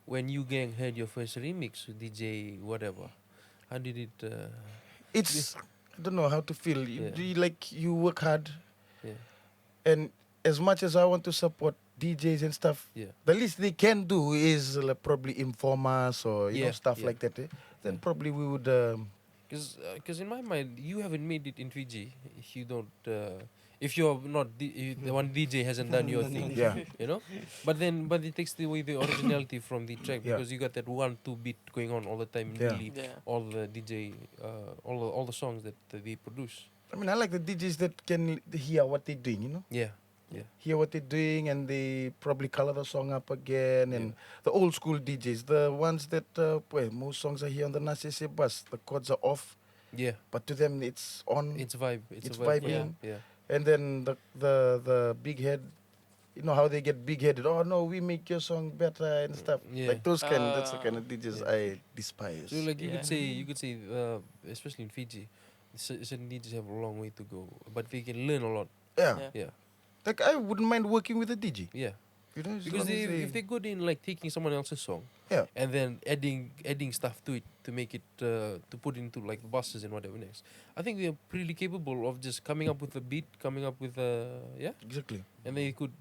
when you gang heard your first remix with DJ whatever? How did it? It's I don't know how to feel. Yeah. You work hard, Yeah. and as much as I want to support DJs and stuff, Yeah. the least they can do is probably inform us or Yeah, stuff yeah. like that. Then Yeah. probably we would. Because in my mind, you haven't made it in Fiji if you don't. If you're not if the one DJ hasn't done your thing, Yeah. you know. But it takes away the originality from the track Yeah. because you got that 1-2 beat going on all the time. Yeah. Really, Yeah. all the DJ, all the songs that they produce. I mean, I like the DJs that can hear what they're doing. You know. Yeah. Hear what they're doing and they probably color the song up again. And the old school DJs, the ones that most songs are here on the Nasese bus, the chords are off, Yeah. but to them it's on. It's vibe. It's It's a vibe. vibing. Yeah. And then the big head, you know how they get big headed. Oh no, we make your song better and stuff. Yeah. Like those kind. That's the kind of Yeah. DJs I despise. So like you Yeah. could say, especially in Fiji, certain DJs have a long way to go, but they can learn a lot. Yeah. Yeah. Yeah. Like I wouldn't mind working with a DJ. Yeah. You know, as Because long as if they good in like taking someone else's song, Yeah. and then adding stuff to it to make it to put into like the buses and whatever next, I think they're pretty capable of just coming up with a beat, coming up with Exactly. and they could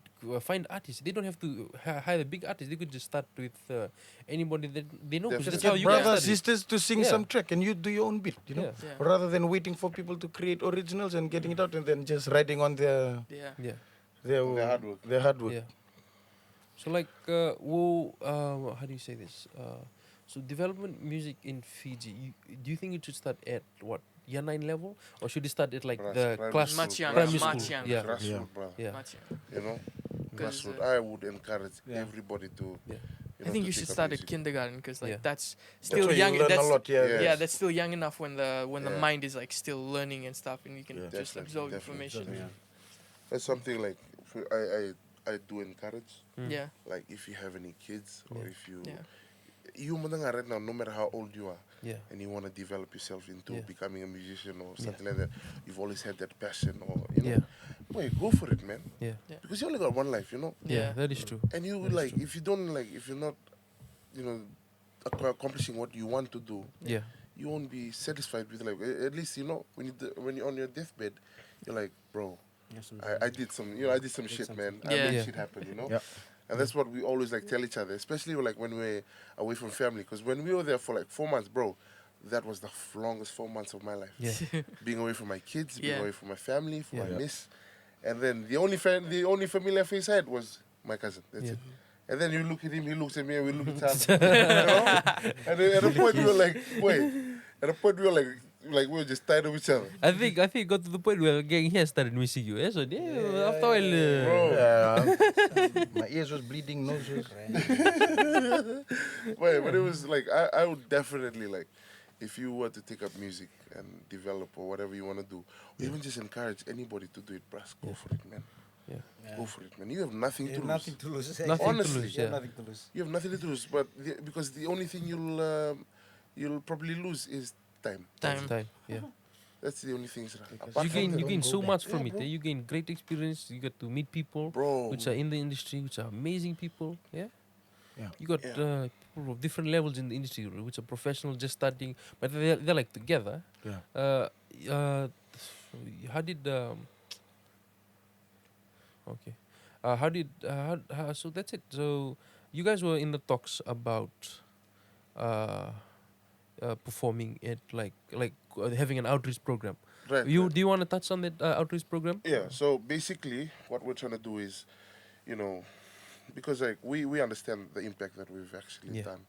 find artists. They don't have to hire a big artist. They could just start with anybody that they know. 'Cause that's how Definitely. you guys Brothers, started. sisters to sing Yeah. some track and you do your own beat, you know, Yeah. Yeah. rather than waiting for people to create originals and getting it out and then just riding on their Yeah. Yeah. Their hard work. Their hard work. Yeah. So like, how do you say this? So development music in Fiji, do you think it should start at what, year 9 level, or should it start at like the Primary class school. Much younger, primary much school? younger. Yeah. Grassroots, Yeah. brother. Yeah. Much younger. You know, 'Cause, grassroots. I would encourage Yeah. everybody to. Yeah. I think to you should take up start at music. kindergarten because like Yeah. that's That's still where you young. learn That's a lot, yeah. Yeah. yeah, that's still young enough when the Yeah. mind is like still learning and stuff, and you can Yeah. just Definitely, absorb definitely, information. Yeah. That's something like I do encourage. Mm. Yeah, Like if you have any kids or Yeah. if you yeah, you madanga right now, no matter how old you are, Yeah. and you want to develop yourself into Yeah. becoming a musician or Yeah. something like that, you've always had that passion or you know, Yeah. boy, go for it, man. Yeah. Because you only got one life, you know. Yeah. Yeah. That is true. And you That is like true. if you don't like if you're not, you know, accomplishing what you want to do, Yeah. you won't be satisfied with like at least you know when you're on your deathbed, you're like, bro, I did some shit, man. I Yeah. made Yeah. shit happen, you know. Yeah. And that's what we always like tell each other, especially like when we're away from family. Because when we were there for like 4 months, bro, that was the longest 4 months of my life. Yeah. Being away from my kids, being Yeah. away from my family, from my Yeah. miss, and then the only familiar face I had was my cousin. That's Yeah. it. And then you look at him, he looks at me, and we look at each other. You know? And then at a point we were like, wait. At a point we were like we were just tired of each other. I think it got to the point where gang here started missing you. So after a while, Bro. Yeah. My ears was bleeding, nose was. But it was like I would definitely like if you were to take up music and develop or whatever you want to do, or even just encourage anybody to do it, bruh, go for it, man. Go for it, man. You have nothing to lose. Nothing to lose. Nothing to Honestly, lose. Yeah, Yeah. nothing to lose. You have nothing to lose, but because the only thing you'll probably lose is time. Time. Yeah. That's the only things. You gain don't so go much back. from Yeah, it. bro. You gain great experience. You get to meet people Bro. which are in the industry, which are amazing people. Yeah. Yeah. You got Yeah. people of different levels in the industry, which are professional, just starting, but they're like together. Yeah. Uh, how did okay, how did so that's it. So you guys were in the talks about uh, performing it like having an outreach program. Right. You right. do you want to touch on that outreach program? Yeah. So basically, what we're trying to do is, you know, because like we understand the impact that we've actually Yeah. done.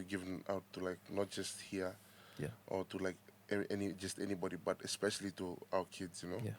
Given out to like not just here Yeah. or to like anybody, but especially to our kids. Yeah.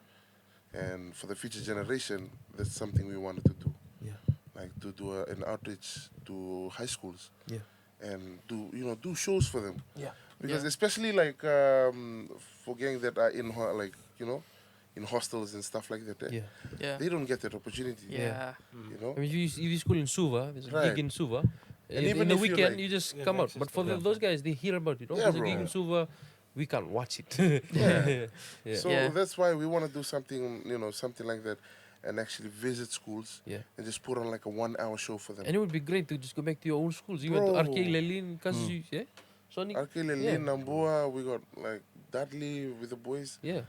And for the future generation, that's something we wanted to do, Yeah. like to do an outreach to high schools Yeah. and do shows for them. Yeah. Because Yeah. especially like for gangs that are in hostels and stuff like that, Yeah. Yeah. they don't get that opportunity. Yeah. I mean, if you school in Suva, there's a gig Right. in Suva. And In even the if you, weekend, like- you just You come have out. But access for to those guys, they hear about it. Oh, Yeah, there's a bro. gig in Suva. We can't watch it. Yeah. Yeah. So Yeah. that's why we want to do something, something like that, and actually visit schools Yeah. and just put on like a 1 hour show for them. And it would be great to just go back to your own schools. You went to Bro. RK Lelin, Kazu, yeah? Sonic? Arkele, Yeah. Lin, Namboa, we got like Dudley with the boys, Yeah.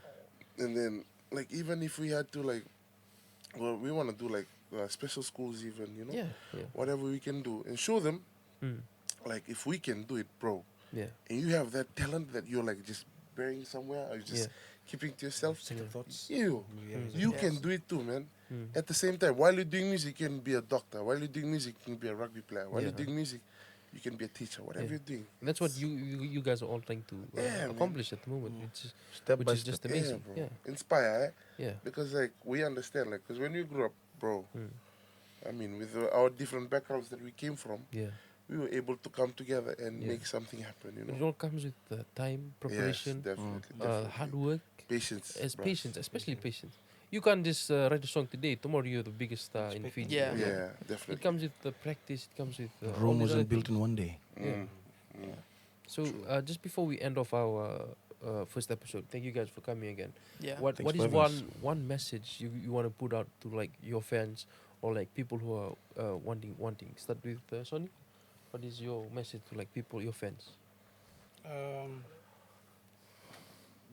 and then like even if we had to like, well, we want to do like special schools even, Yeah. Yeah. whatever we can do and show them Mm. like if we can do it, bro, Yeah. and you have that talent that you're like just burying somewhere or you just keeping to yourself, Second thoughts. you Yes. can do it too, man. Mm. At the same time, while you're doing music, you can be a doctor. While you're doing music, you can be a rugby player. While Yeah. you're doing music, you can be a teacher. Whatever Yeah. you're doing. And that's what you guys are all trying to Yeah, man. accomplish at the moment, Step which by is step. just amazing. bro. Yeah. Inspire, Yeah. because like we understand, like, because when we grew up, bro, Mm. I mean, with our different backgrounds that we came from, Yeah. we were able to come together and Yeah. make something happen. It all comes with time, preparation, Yes, definitely, hard work, patience, as bruh. patience, especially patience. You can't just write a song today. Tomorrow you're the biggest star in Expect- Fiji. Yeah. Yeah, It definitely. comes with the practice. It comes with all Rome these other wasn't built things. in one day. Mm. So just before we end off our first episode, thank you guys for coming again. Yeah. What Thanks is for having us. one message you want to put out to like your fans or like people who are wanting? Start with Sony. What is your message to like people, your fans?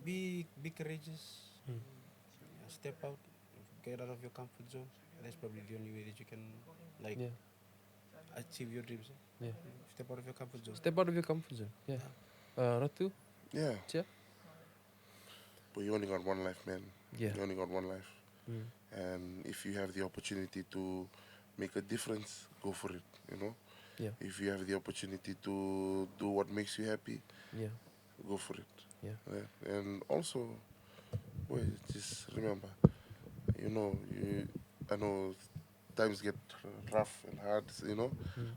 Be courageous. Mm. Step out. Get out of your comfort zone. That's probably the only way that you can like Yeah. achieve your dreams. Yeah. Step out of your comfort zone. Step out of your comfort zone. Yeah. Ratu. Yeah. Yeah. But you only got one life, man. Yeah. You only got one life. Mm. And if you have the opportunity to make a difference, go for it, Yeah. If you have the opportunity to do what makes you happy, Yeah. go for it. Yeah. And also, just remember, I know times get rough and hard,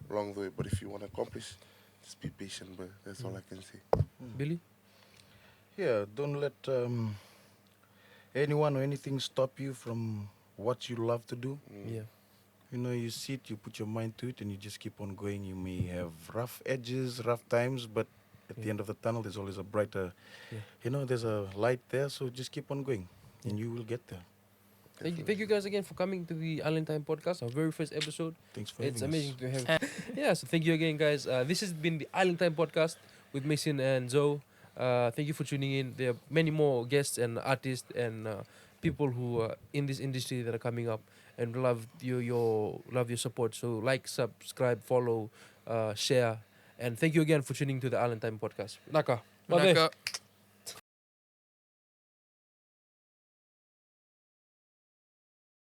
along the way, but if you want to accomplish, just be patient, but that's all I can say. Billy. Yeah, don't let anyone or anything stop you from what you love to do. Yeah. You sit, you put your mind to it, and you just keep on going. You may have rough edges, rough times, but at the end of the tunnel, there's always a brighter, there's a light there, so just keep on going, and you will get there. Thank you guys again for coming to the Island Time podcast, our very first episode. Thanks for It's having amazing us. to have. Yeah, so thank you again, guys. This has been the Island Time podcast with Mason and Zoe. Thank you for tuning in. There are many more guests and artists and people who are in this industry that are coming up, and love your support. So like, subscribe, follow, share, and thank you again for tuning to the Island Time podcast. Naka. Bye. Naka.